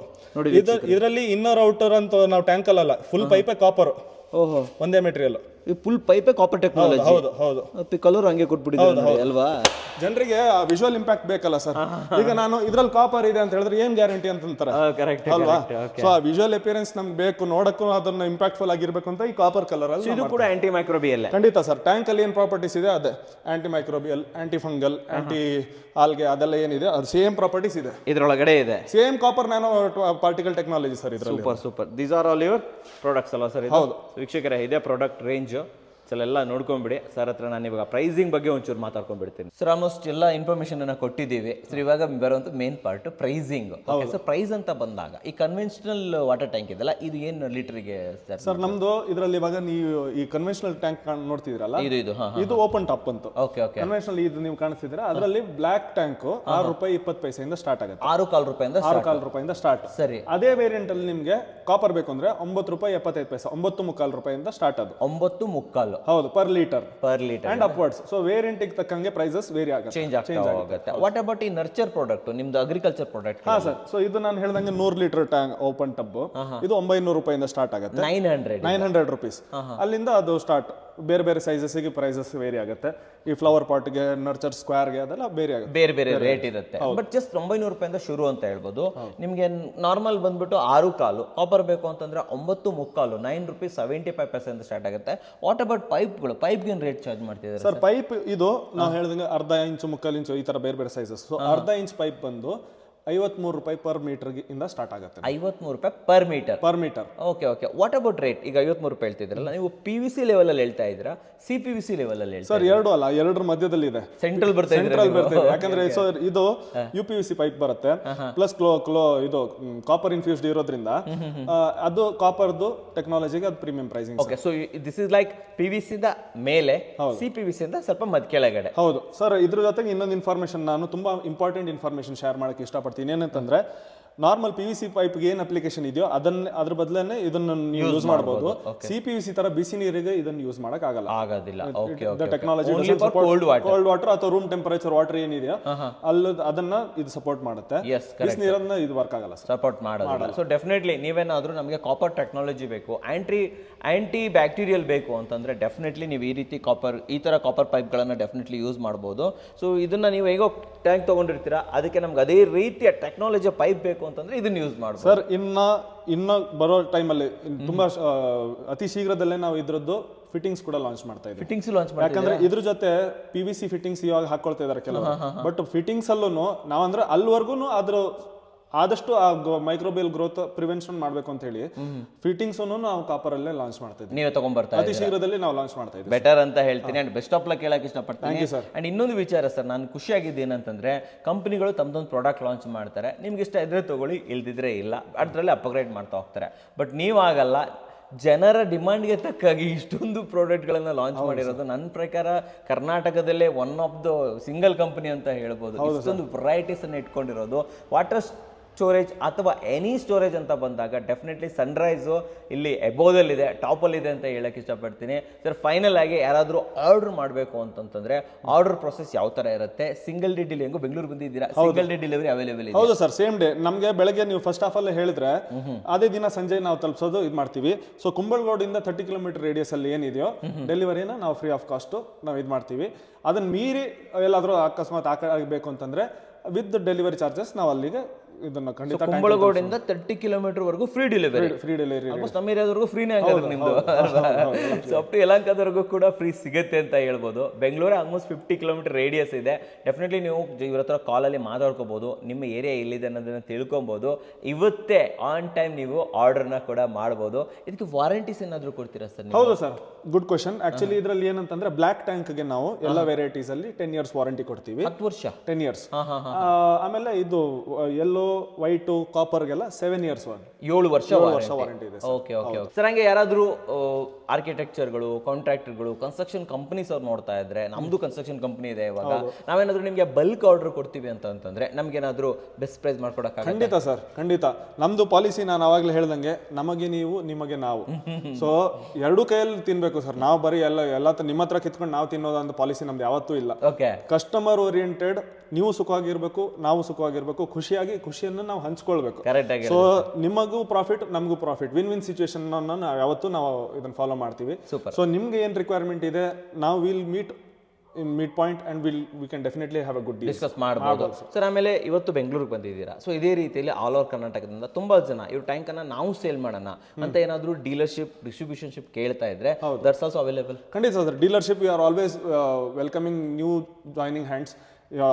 ಇದರಲ್ಲಿ ಇನ್ನರ್ ಔಟರ್ ಅಂತ ನಾವು ಟ್ಯಾಂಕ್ ಅಲ್ಲ, ಫುಲ್ ಪೈಪೇ ಕಾಪರ್. ಓಹೋ, ಒಂದೇ ಮೆಟೀರಿಯಲ್. ಫುಲ್ ಪೈಪೇ ಕಾಪರ್ ಟೆಕ್ನಾಲಜಿ. ಹೌದು ಹೌದು. ಕಲರ್ ಹಂಗೆ ಕೊಟ್ಬಿಟ್ಟಿದ್ದಾರೆ ಅಲ್ವಾ? ಜನರಿಗೆ ವಿಜುವಲ್ ಇಂಪ್ಯಾಕ್ಟ್ ಬೇಕಲ್ಲ ಸರ್. ಈಗ ನಾನು ಇದ್ರಲ್ಲಿ ಕಾಪರ್ ಇದೆ ಅಂತ ಹೇಳಿದ್ರೆ ಏನ್ ಗ್ಯಾರಂಟಿ ಅಂತಂತಾರೆ ಅಲ್ವಾ? ಸೊ ಆ ವಿಜುವಲ್ ಅಪಿಯರೆನ್ಸ್ ನಮ್ಗೆ ಬೇಕು, ನೋಡಕ್ಕೂ ಅದನ್ನ ಇಂಪ್ಯಾಕ್ಟ್ಫುಲ್ ಆಗಿರ್ಬೇಕು ಅಂತ ಈ ಕಾಪರ್ ಕಲರ್ ಅಲ್ಲಿ. ಇದು ಕೂಡ ಆಂಟಿ ಮೈಕ್ರೋಬಿಯಲ್. ಖಂಡಿತ ಸರ್. ಟ್ಯಾಂಕ್ ಅಲ್ಲಿ ಏನ್ ಪ್ರಾಪರ್ಟೀಸ್ ಇದೆ ಅದೇ anti microbial, anti fungal, anti algae, ಅದೆಲ್ಲ ಏನಿದೆ ಅದು ಸೇಮ್ ಪ್ರಾಪರ್ಟೀಸ್ ಇದೆ ಇದ್ರೊಳಗಡೆ ಇದೆ. Same copper nano particle technology sir ಇದರಲ್ಲಿ. Super. These are all your products ಅಲ್ಲ ಸರ್? ಹೌದು ವೀಕ್ಷಕರೇ, ಇದೇ ಪ್ರಾಡಕ್ಟ್ ರೇಂಜ್. ಎಲ್ಲ ನೋಡ್ಕೊಂಡ್ಬಿಡಿ. ಸರ್ ಹತ್ರ ನಾನು ಇವಾಗ ಪ್ರೈಸಿಂಗ್ ಬಗ್ಗೆ ಒಂಚೂರು ಮಾತಾಡ್ಕೊಂಡ್ಬಿಡ್ತೀನಿ. ಸರ್, ಆಲ್ಮೋಸ್ಟ್ ಎಲ್ಲ ಇನ್ಫಾರ್ಮೇಶನ್ ಅನ್ನ ಕೊಟ್ಟಿದ್ದೀವಿ. ಸರ್, ಇವಾಗ ಬರುವಂತ main part pricing. Sir, price ಅಂತ ಬಂದಾಗ ಈ ಕನ್ವೆನ್ಷನಲ್ ವಾಟರ್ ಟ್ಯಾಂಕ್ ಇದೆಲ್ಲ, ಇದು ಏನು ಲೀಟರ್ಗೆ ಸರ್? ನಮ್ದು ಇದರಲ್ಲಿ ಇವಾಗ ನೀವು ಈ ಕನ್ವೆನ್ಷನಲ್ ಟ್ಯಾಂಕ್ ನೋಡ್ತಿದ್ದೀರಲ್ಲ, ಇದು ಓಪನ್ ಟಾಪ್ ಅಂತ. ಕನ್ವೆನ್ಷನಲ್ ಇದು ನೀವು ಕಾಣಿಸ್ತಿದ್ದೀರಾ, ಅದರಲ್ಲಿ ಬ್ಲಾಕ್ ಟ್ಯಾಂಕ್ ₹6.20 ಇಂದ ಸ್ಟಾರ್ಟ್ ಆಗುತ್ತೆ. ₹6.25 ಸ್ಟಾರ್ಟ್. ಸರಿ. ಅದೇ ವೇರಿಯಂಟ್ ಅಲ್ಲಿ ನಿಮ್ಗೆ ಕಾಪರ್ ಬೇಕು ಅಂದ್ರೆ ₹9.75, ₹9.25 ಸ್ಟಾರ್ಟ್. ಅದು 9.25. ಹೌದು, per litre and upwards. So variant ತಕ್ಕಂಗೆ ಪ್ರೈಸಸ್ ವೇರಿ ಆಗುತ್ತೆ, ಚೇಂಜ್ ಆಗ್ತಾ ಹೋಗುತ್ತೆ. ವಾಟ್ ಅಬೌಟ್ ಈ ನರ್ಚರ್ ಪ್ರಾಡಕ್ಟ್, ನಿಮ್ದು ಅಗ್ರಿಕಲ್ಚರ್ ಪ್ರಾಡಕ್ಟ್? ಹಾ ಸರ್. ಸೊ ಇದು ನಾನು ಹೇಳ್ದಂಗೆ 100 ಲೀಟರ್ ಟ್ಯಾಂಕ್ ಓಪನ್ ಟಬ್, ಇದು ₹900 ಸ್ಟಾರ್ಟ್ ಆಗುತ್ತೆ. 900 ರೂಪೀಸ್. ಅಲ್ಲಿಂದ ಅದು ಸ್ಟಾರ್ಟ್. ಬೇರೆ ಬೇರೆ ಸೈಜಸ್ಗೆ ಪ್ರೈಸಸ್ ವೇರಿ ಆಗುತ್ತೆ. ಈ ಫ್ಲವರ್ ಪಾಟ್ಗೆ, ನರ್ಚರ್ ಸ್ಕ್ವೇರ್ಗೆ ಅದೆಲ್ಲ ಬೇರೆ ಆಗುತ್ತೆ, ಬೇರೆ ರೇಟ್ ಇರುತ್ತೆ. ಬಟ್ ಜಸ್ಟ್ ₹900 ಶುರು ಅಂತ ಹೇಳ್ಬೋದು. ನಿಮಗೆ ನಾರ್ಮಲ್ ಬಂದ್ಬಿಟ್ಟು 6.25 ಕಾಪರ್ ಬೇಕು ಅಂತಂದ್ರೆ ₹9.25, ₹9.75 ಸ್ಟಾರ್ಟ್ ಆಗುತ್ತೆ. ವಾಟ್ ಅಬೌಟ್ ಪೈಪ್ಗಳು? ಪೈಪ್ಗೆ ಏನು ರೇಟ್ ಚಾರ್ಜ್ ಮಾಡ್ತಿದ್ದಾರೆ ಸರ್? ಪೈಪ್ ಇದು ನಾವು ಹೇಳಿದಂಗೆ ಅರ್ಧ ಇಂಚು, 3/4 ಇಂಚು, ಈ ತರ ಬೇರೆ ಬೇರೆ ಸೈಜಸ್. ಸೊ ಅರ್ಧ ಇಂಚ್ ಪೈಪ್ ಬಂದು ₹53 ಪರ್ ಮೀಟರ್ ಇಂದ ಸ್ಟಾರ್ಟ್ ಆಗುತ್ತೆ. ₹53 per metre. Okay. What about rate? ಈಗ ₹53 ಹೇಳ್ತಿದ್ರಲ್ಲ, ನೀವು PVC ಲೆವೆಲ್ ಅಲ್ಲಿ ಹೇಳ್ತಾ ಇದ್ದೀರಾ, CPVC ಲೆವೆಲ್ ಅಲ್ಲಿ ಹೇಳ್ತಾ? ಸರ್, ಎರಡು ಅಲ್ಲ, ಎರಡರ ಮಧ್ಯದಲ್ಲಿ ಇದೆ. ಸೆಂಟ್ರಲ್ ಬರ್ತಾ ಇದೆ. ಯಾಕಂದ್ರೆ ಸರ್ ಇದು UPVC ಪೈಪ್ ಬರುತ್ತೆ, ಪ್ಲಸ್ ಇದು ಕಾಪರ್ ಇನ್ಫ್ಯೂಸ್ಡ್ ಇರೋದ್ರಿಂದ ಅದು ಕಾಪರ್ದು ಟೆಕ್ನಾಲಜಿಗೆ ಅದು premium pricing. Okay, so this is like PVC the ಮೇಲೆ, CPVC ಇಂದ ಸ್ವಲ್ಪ ಕೆಳಗಡೆ. ಹೌದು ಸರ್. ಇದ್ರ ಜೊತೆಗೆ ಇನ್ನೊಂದು ಇನ್ಫಾರ್ಮೇಶನ್, ನಾನು ತುಂಬಾ ಇಂಪಾರ್ಟೆಂಟ್ ಇನ್ಫಾರ್ಮೇಶನ್ ಶೇರ್ ಮಾಡಕ್ಕೆ ಇಷ್ಟಪಡ್ತೀನಿ. ಏನಂತಂದ್ರೆ, ನಾರ್ಮಲ್ PVC ಪೈಪ್ಗೆ ಏನ್ ಅಪ್ಲಿಕೇಶನ್ ಇದೆಯೋ ಅದ್ರ ಬದಲೇ ಇದನ್ನ ನೀವು ಯೂಸ್ ಮಾಡಬಹುದು. CPVC ತರ ಬಿಸಿ ನೀರಿಗೆ ಇದನ್ನ ಯೂಸ್ ಮಾಡಕ್ ಆಗೋದಿಲ್ಲ. ಟೆಕ್ನಾಲಜಿ ಕೋಲ್ಡ್ ವಾಟರ್ ಅಥವಾ ರೂಮ್ ಟೆಂಪರೇಚರ್ ವಾಟರ್ ಏನಿದೆಯೋ ಅದನ್ನ ಇದು ಸಪೋರ್ಟ್ ಮಾಡುತ್ತೆ. ಬಿಸಿ ನೀರನ್ನ ಇದು ವರ್ಕ್ ಆಗಲ್ಲ, ಸಪೋರ್ಟ್ ಮಾಡೋದಿಲ್ಲ. ಸೊ ಡೆಫಿನೆಟ್ಲಿ ನೀವೇನಾದ್ರೂ ನಮಗೆ ಕಾಪರ್ ಟೆಕ್ನಾಲಜಿ ಬೇಕು, ಆಂಟಿ ಬ್ಯಾಕ್ಟೀರಿಯಲ್ ಬೇಕು ಅಂತಂದ್ರೆ ಡೆಫಿನೆಟ್ಲಿ ನೀವು ಈ ತರ ಕಾಪರ್ ಪೈಪ್ಗಳನ್ನ ಡೆಫಿನೆಟ್ಲಿ ಯೂಸ್ ಮಾಡಬಹುದು. ಸೊ ಇದನ್ನ ನೀವು ಹೇಗೋ ಟ್ಯಾಂಕ್ ತಗೊಂಡಿರ್ತೀರಾ, ಅದಕ್ಕೆ ನಮ್ಗೆ ಅದೇ ರೀತಿಯ ಟೆಕ್ನಾಲಜಿ ಪೈಪ್ ಬೇಕು ಅಂತಂದ್ರೆ ಇದನ್ನ ಯೂಸ್ ಮಾಡಿ ಸರ್. ಇನ್ನ ಬರೋ ಟೈಮಲ್ಲಿ ತುಂಬಾ ಅತಿ ಶೀಘ್ರದಲ್ಲೇ ನಾವು ಇದ್ರದ್ದು ಫಿಟ್ಟಿಂಗ್ಸ್ ಕೂಡ ಲಾಂಚ್ ಮಾಡ್ತಾ ಇದ್ದೀವಿ. ಯಾಕಂದ್ರೆ ಇದ್ರ ಜೊತೆ PVC ಫಿಟ್ಟಿಂಗ್ಸ್ ಇವಾಗ ಹಾಕೊಳ್ತಾ ಇದಾರೆ ಕೆಲವರು. ಬಟ್ ಫಿಟ್ಟಿಂಗ್ಸ್ ಅಲ್ಲೂ ನಾವಂದ್ರೆ ಅಲ್ಲಿವರೆಗೂ ಅದ್ರ ಆದಷ್ಟು ಆ ಮೈಕ್ರೋಬಿಯಲ್ ಗ್ರೋತ್ ಪ್ರಿವೆನ್ಷನ್ ಮಾಡಬೇಕು ಅಂತ ಹೇಳಿ ಫಿಟ್ಟಿಂಗ್ಸ್ ನಾವು ಕಾಪರ್ ಅಲ್ಲೇ ಲಾಂಚ್ ಮಾಡ್ತಾ ಇದ್ದೀವಿ. ನೀವೇ ತಗೊಂಡ್ಬರ್ತಾ ಅತಿ ಶೀಘ್ರದಲ್ಲಿ ನಾವು ಲಾಂಚ್ ಮಾಡ್ತಾ ಇದ್ದೀವಿ. ಬೆಟರ್ ಅಂತ ಹೇಳ್ತೀನಿ. ಅಂಡ್ ಬೆಸ್ಟ್ ಆಫ್ ಲಕ್ ಹೇಳಕ್ ಇಷ್ಟಪಡ್ತೀನಿ. ಅಂಡ್ ಇನ್ನೊಂದು ವಿಚಾರ ಸರ್, ನಾನು ಖುಷಿಯಾಗಿದ್ದು ಏನಂತಂದ್ರೆ, ಕಂಪನಿಗಳು ತಮ್ಮದೊಂದು ಪ್ರಾಡಕ್ಟ್ ಲಾಂಚ್ ಮಾಡ್ತಾರೆ, ನಿಮ್ಗೆ ಇಷ್ಟ ಇದ್ರೆ ತಗೊಳ್ಳಿ, ಇಲ್ದಿದ್ರೆ ಇಲ್ಲ, ಅದರಲ್ಲಿ ಅಪ್ಗ್ರೇಡ್ ಮಾಡ್ತಾ ಹೋಗ್ತಾರೆ. ಬಟ್ ನೀವಾಗಲ್ಲ, ಜನರ ಡಿಮಾಂಡ್ಗೆ ತಕ್ಕಾಗಿ ಇಷ್ಟೊಂದು ಪ್ರಾಡಕ್ಟ್ಗಳನ್ನ ಲಾಂಚ್ ಮಾಡಿರೋದು ನನ್ನ ಪ್ರಕಾರ ಕರ್ನಾಟಕದಲ್ಲೇ one of the single company ಅಂತ ಹೇಳ್ಬೋದು. ಇಷ್ಟೊಂದು ವೆರೈಟೀಸ್ ಅನ್ನ ಇಟ್ಕೊಂಡಿರೋದು. ವಾಟರ್ ಸ್ಟೋರೇಜ್ ಅಥವಾ ಎನಿ ಸ್ಟೋರೇಜ್ ಅಂತ ಬಂದಾಗ ಡೆಫಿನೆಟ್ಲಿ ಸನ್ರೈಸು ಇಲ್ಲಿ ಎಬೋದಲ್ಲಿದೆ, ಟಾಪಲ್ಲಿದೆ ಅಂತ ಹೇಳಕ್ಕೆ ಇಷ್ಟಪಡ್ತೀನಿ. ಸರ್ ಫೈನಲ್ ಆಗಿ ಯಾರಾದರೂ ಆರ್ಡರ್ ಮಾಡಬೇಕು ಅಂತಂತಂದ್ರೆ ಆರ್ಡರ್ ಪ್ರೊಸೆಸ್ ಯಾವ ಥರ ಇರುತ್ತೆ? ಸಿಂಗಲ್ ಡೇ ಡೆಲಿವರಿ, ಹೆಂಗೋ ಬೆಂಗಳೂರು ಬಂದಿದ್ದೀರಾ, ಸಿಂಗಲ್ ಡೇ ಡೆಲಿವರಿ ಅವೈಲೇಬಲ್ ಇದೆ? ಹೌದು ಸರ್, ಸೇಮ್ ಡೇ. ನಮಗೆ ಬೆಳಗ್ಗೆ ನೀವು ಫಸ್ಟ್ ಹಾಫ್ ಅಲ್ಲೇ ಹೇಳಿದ್ರೆ ಅದೇ ದಿನ ಸಂಜೆ ನಾವು ತಲುಪಿಸೋದು ಇದು ಮಾಡ್ತೀವಿ. ಸೊ ಕುಂಬಳಗೋಡಿಂದ 30 ಕಿಲೋಮೀಟರ್ ರೇಡಿಯಸ್ ಅಲ್ಲಿ ಏನಿದೆಯೋ ಡೆಲಿವರಿನ ನಾವು ಫ್ರೀ ಆಫ್ ಕಾಸ್ಟ್ ನಾವು ಇದು ಮಾಡ್ತೀವಿ. ಅದನ್ನ ಮೀರಿ ಎಲ್ಲಾದರೂ ಅಕಸ್ಮಾತ್ ಆಗಬೇಕು ಅಂತಂದ್ರೆ ವಿತ್ ಡೆಲಿವರಿ ಚಾರ್ಜಸ್ ನಾವು ಅಲ್ಲಿಗೆ ಇದನ್ನ ಖಂಡಿತ ಕುಂಬಳಗೋಡಿಂದ 30 ಕಿಲೋಮೀಟರ್ ವರೆಗೂ ಫ್ರೀ ಡೆಲಿವರಿ. ಆಲ್ಮೋಸ್ಟ್ ನಮ್ಮ ಏರಿಯಾದವರೆಗೂ ಫ್ರೀನೇ ಆಗೋದು ನಿಮ್ದು. ಸೊ ಅಪ್ ಟು ಯಲಹಂಕದವರೆಗೂ ಕೂಡ ಫ್ರೀ ಸಿಗುತ್ತೆ ಅಂತ ಹೇಳ್ಬೋದು. ಬೆಂಗಳೂರು ಆಲ್ಮೋಸ್ಟ್ 50 ಕಿಲೋಮೀಟರ್ ರೇಡಿಯಸ್ ಇದೆ. ಡೆಫಿನೆಟ್ಲಿ ನೀವು ಇವ್ರ ಹತ್ರ ಕಾಲಲ್ಲಿ ಮಾತಾಡ್ಕೋಬಹುದು, ನಿಮ್ಮ ಏರಿಯಾ ಎಲ್ಲಿದೆ ಅನ್ನೋದನ್ನ ತಿಳ್ಕೊಬಹುದು. ಇವತ್ತೇ ಆನ್ ಟೈಮ್ ನೀವು ಆರ್ಡರ್ನ ಕೂಡ ಮಾಡ್ಬೋದು. ಇದಕ್ಕೆ ವಾರಂಟೀಸ್ ಏನಾದರೂ ಕೊಡ್ತೀರಾ ಸರ್? ಹೌದು ಸರ್, ಗುಡ್ ಕ್ವಶನ್. ಆಕ್ಚುಲಿ ಇದರಲ್ಲಿ ಏನಂತಂದ್ರೆ ಬ್ಲಾಕ್ ಟ್ಯಾಂಕ್ಗೆ ನಾವು ಎಲ್ಲ ವೆರೈಟೀಸ್ ಅಲ್ಲಿ 10 years ವಾರಂಟಿ ಕೊಡ್ತೀವಿ. 10 ವರ್ಷ 10 years. ಆಮೇಲೆ ಇದು ಎಲ್ಲೋ ವೈಟು ಕಾಪರ್ಗೆಲ್ಲ 7 years 7 ವರ್ಷ ವಾರಂಟಿ ಇದೆ. Okay okay sir. ಹಂಗೆ ಯಾರಾದರೂ ಆರ್ಕಿಟೆಕ್ಚರ್ಗಳು, ಕಾಂಟ್ರಾಕ್ಟರ್ಗಳು, ಕನ್ಸ್ಟ್ರಕ್ಷನ್ ಕಂಪನೀಸ್ ಅವ್ರು ನೋಡ್ತಾ ಇದ್ರೆ, ನಮ್ದು ಕನ್ಸ್ಟ್ರಕ್ಷನ್ ಕಂಪನಿ ಇದೆ, ಇವಾಗ ನಾವೇನಾದ್ರೂ ನಿಮಗೆ ಬಲ್ಕ್ ಆರ್ಡರ್ ಕೊಡ್ತೀವಿ ಅಂತಂದ್ರೆ ನಮ್ಗೇನಾದ್ರೂ ಬೆಸ್ಟ್ ಪ್ರೈಸ್ ಮಾಡ್ಕೊಡಕ್ಕೆ? ಖಂಡಿತ ಸರ್, ಖಂಡಿತ. ನಮ್ದು ಪಾಲಿಸಿ ನಾನು ಅವಾಗಲೇ ಹೇಳ್ದಂಗೆ ನಮಗೆ ನೀವು, ನಿಮಗೆ ನಾವು. ಸೊ ಎರಡು ಕೈಯಲ್ಲಿ ತಿನ್ಬೇಕು ಸರ್. ನಾವು ಬರೀ ಎಲ್ಲ ನಿಮ್ಮ ಹತ್ರ ಕಿತ್ಕೊಂಡು ನಾವು ತಿನ್ನೋದು ಅಂತ ಪಾಲಿಸಿ ನಮ್ದು ಯಾವತ್ತೂ ಇಲ್ಲ. Okay, customer oriented. ನೀವು ಸುಖವಾಗಿರ್ಬೇಕು, ನಾವು ಸುಖವಾಗಿರ್ಬೇಕು, ಖುಷಿಯನ್ನು ನಾವು ಹಂಚ್ಕೊಳ್ಬೇಕು. ಕರೆಕ್ಟ್ ಆಗಿ. ಸೊ ನಿಮಗೂ ಪ್ರಾಫಿಟ್, ನಮಗೂ ಪ್ರಾಫಿಟ್, ವಿನ್ ವಿನ್ ಸಿಚುವೇಶನ್ ಯಾವತ್ತೂ ನಾವು ಇದನ್ನ ಫಾಲೋ ಮಾಡ್ತೀವಿ. ಸೊ ನಿಮ್ಗೆ ಏನ್ ರಿಕ್ವೈರ್ಮೆಂಟ್ ಇದೆ, ನಾವು will meet point and we can definitely have a good deal discuss ಮಾಡ್ಬೋದು ಸರ್. ಆಮೇಲೆ ಇವತ್ತು ಬೆಂಗಳೂರಿಗೆ ಬಂದಿದ್ದೀರಾ. ಸೊ ಇದೇ ರೀತಿಯಲ್ಲಿ ಆಲ್ ಓವರ್ ಕರ್ನಾಟಕದಿಂದ ತುಂಬಾ ಜನ ಇವ್ರ ಟ್ಯಾಂಕ್ ಅನ್ನ ನಾವು ಸೇಲ್ ಮಾಡೋಣ ಅಂತ ಏನಾದರೂ ಡೀಲರ್ಶಿಪ್, ಡಿಸ್ಟ್ರಿಬ್ಯೂಷನ್ಶಿಪ್ ಕೇಳ್ತಾ ಇದ್ರೆ ದಟ್ಸ್ ಆಲ್ಸೋ ಅವೈಲೇಬಲ್? ಖಂಡಿತ sir. Dealership we are always welcoming new joining hands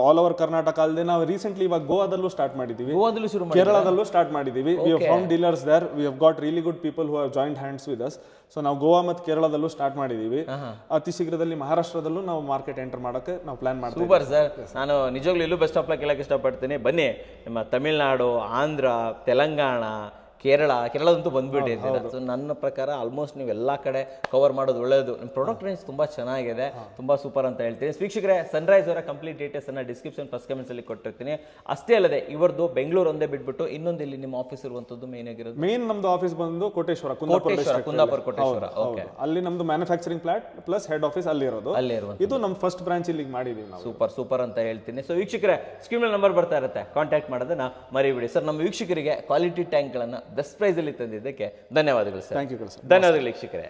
all over Karnataka ಅಲ್ಲದೆ ನಾವು ರೀಸೆಂಟ್ಲಿ ಇವಾಗ ಗೋವಾದಲ್ಲೂ ಸ್ಟಾರ್ಟ್ ಮಾಡಿದೀವಿ, ಕೇರಳದಲ್ಲೂ ಸ್ಟಾರ್ಟ್ ಮಾಡಿದೀವಿ. We have found dealers there. We have got really good people who have joined hands with us. So ನಾವು ಗೋವಾ ಮತ್ತು ಕೇರಳದಲ್ಲೂ start ಮಾಡಿದೀವಿ. ಅತಿ ಶೀಘ್ರದಲ್ಲಿ ಮಹಾರಾಷ್ಟ್ರದಲ್ಲೂ ನಾವು ಮಾರ್ಕೆಟ್ ಎಂಟರ್ ಮಾಡೋಕೆ ನಾವು ಪ್ಲಾನ್ ಮಾಡ್ತೀವಿ. Super sir. ನಾನು ನಿಜವಾಗ್ಲೂ ಇಲ್ಲೂ ಬೆಸ್ಟ್ ಆಫ್ ಲಕ್ ಕೇಳಕ್ಕೆ ಇಷ್ಟಪಡ್ತೀನಿ. ಬನ್ನಿ, ನಿಮ್ಮ ತಮಿಳ್ನಾಡು, ಆಂಧ್ರ, ತೆಲಂಗಾಣ, ಕೇರಳದಂತೂ ಬಂದ್ಬಿಟ್ಟಿದ್ದೀರಾ. ಸೊ ನನ್ನ ಪ್ರಕಾರ ಆಲ್ಮೋಸ್ಟ್ ನೀವು ಎಲ್ಲ ಕಡೆ ಕವರ್ ಮಾಡೋದು ಒಳ್ಳೆಯದು. ನಿಮ್ಮ ಪ್ರಾಡಕ್ಟ್ ರೇಂಜ್ ತುಂಬಾ ಚೆನ್ನಾಗಿದೆ, ತುಂಬಾ ಸೂಪರ್ ಅಂತ ಹೇಳ್ತೀನಿ. ವೀಕ್ಷಕರೇ, ಸನ್ರೈಸ್ ಅವರ ಕಂಪ್ಲೀಟ್ ಡೀಟೇಲ್ಸ್ ಅನ್ನ ಡಿಸ್ಕ್ರಿಪ್ಷನ್ ಫಸ್ಟ್ ಕಮೆಂಟ್ಸ್ ಅಲ್ಲಿ ಕೊಟ್ಟಿರ್ತೀನಿ. ಅಷ್ಟೇ ಅಲ್ಲದೆ ಇವ್ರದ್ದು ಬೆಂಗಳೂರು ಒಂದೇ ಬಿಟ್ಬಿಟ್ಟು ಇನ್ನೊಂದು ಇಲ್ಲಿ ನಿಮ್ಮ ಆಫೀಸ್ ಇರುವಂತದ್ದು ಮೇನ್ ಆಗಿರೋದು? ಮೇನ್ ನಮ್ದು ಆಫೀಸ್ ಬಂದು ಕೋಟೇಶ್ವರ, ಕುಂದಾಪುರ. ಓಕೆ, ಅಲ್ಲಿ ನಮ್ದು manufacturing plant plus head office ಅಲ್ಲಿ ಇರೋದು. ಇದು ನಮ್ಮ ಫಸ್ಟ್ ಬ್ರಾಂಚ್ ಇಲ್ಲಿ ಮಾಡಿದೀವಿ ನಾವು. ಸೂಪರ್ ಅಂತ ಹೇಳ್ತೀನಿ. ಸೊ ವೀಕ್ಷಕರೇ, ಸ್ಕ್ರೀನ್ ನಂಬರ್ ಬರ್ತಾ ಇರುತ್ತೆ, ಕಾಂಟ್ಯಾಕ್ಟ್ ಮಾಡೋದನ್ನ ಮರಿಬಿಡಿ ಸರ್. ನಮ್ಮ ವೀಕ್ಷಕರಿಗೆ ಕ್ವಾಲಿಟಿ ಟ್ಯಾಂಕ್ಗಳನ್ನು ಬೆಸ್ಟ್ ಪ್ರೈಸ್ ಅಲ್ಲಿ ತಂದಿದ್ದಕ್ಕೆ ಧನ್ಯವಾದಗಳು ಸರ್. Thank you sir. ಧನ್ಯವಾದಗಳು ವೀಕ್ಷಕರೇ.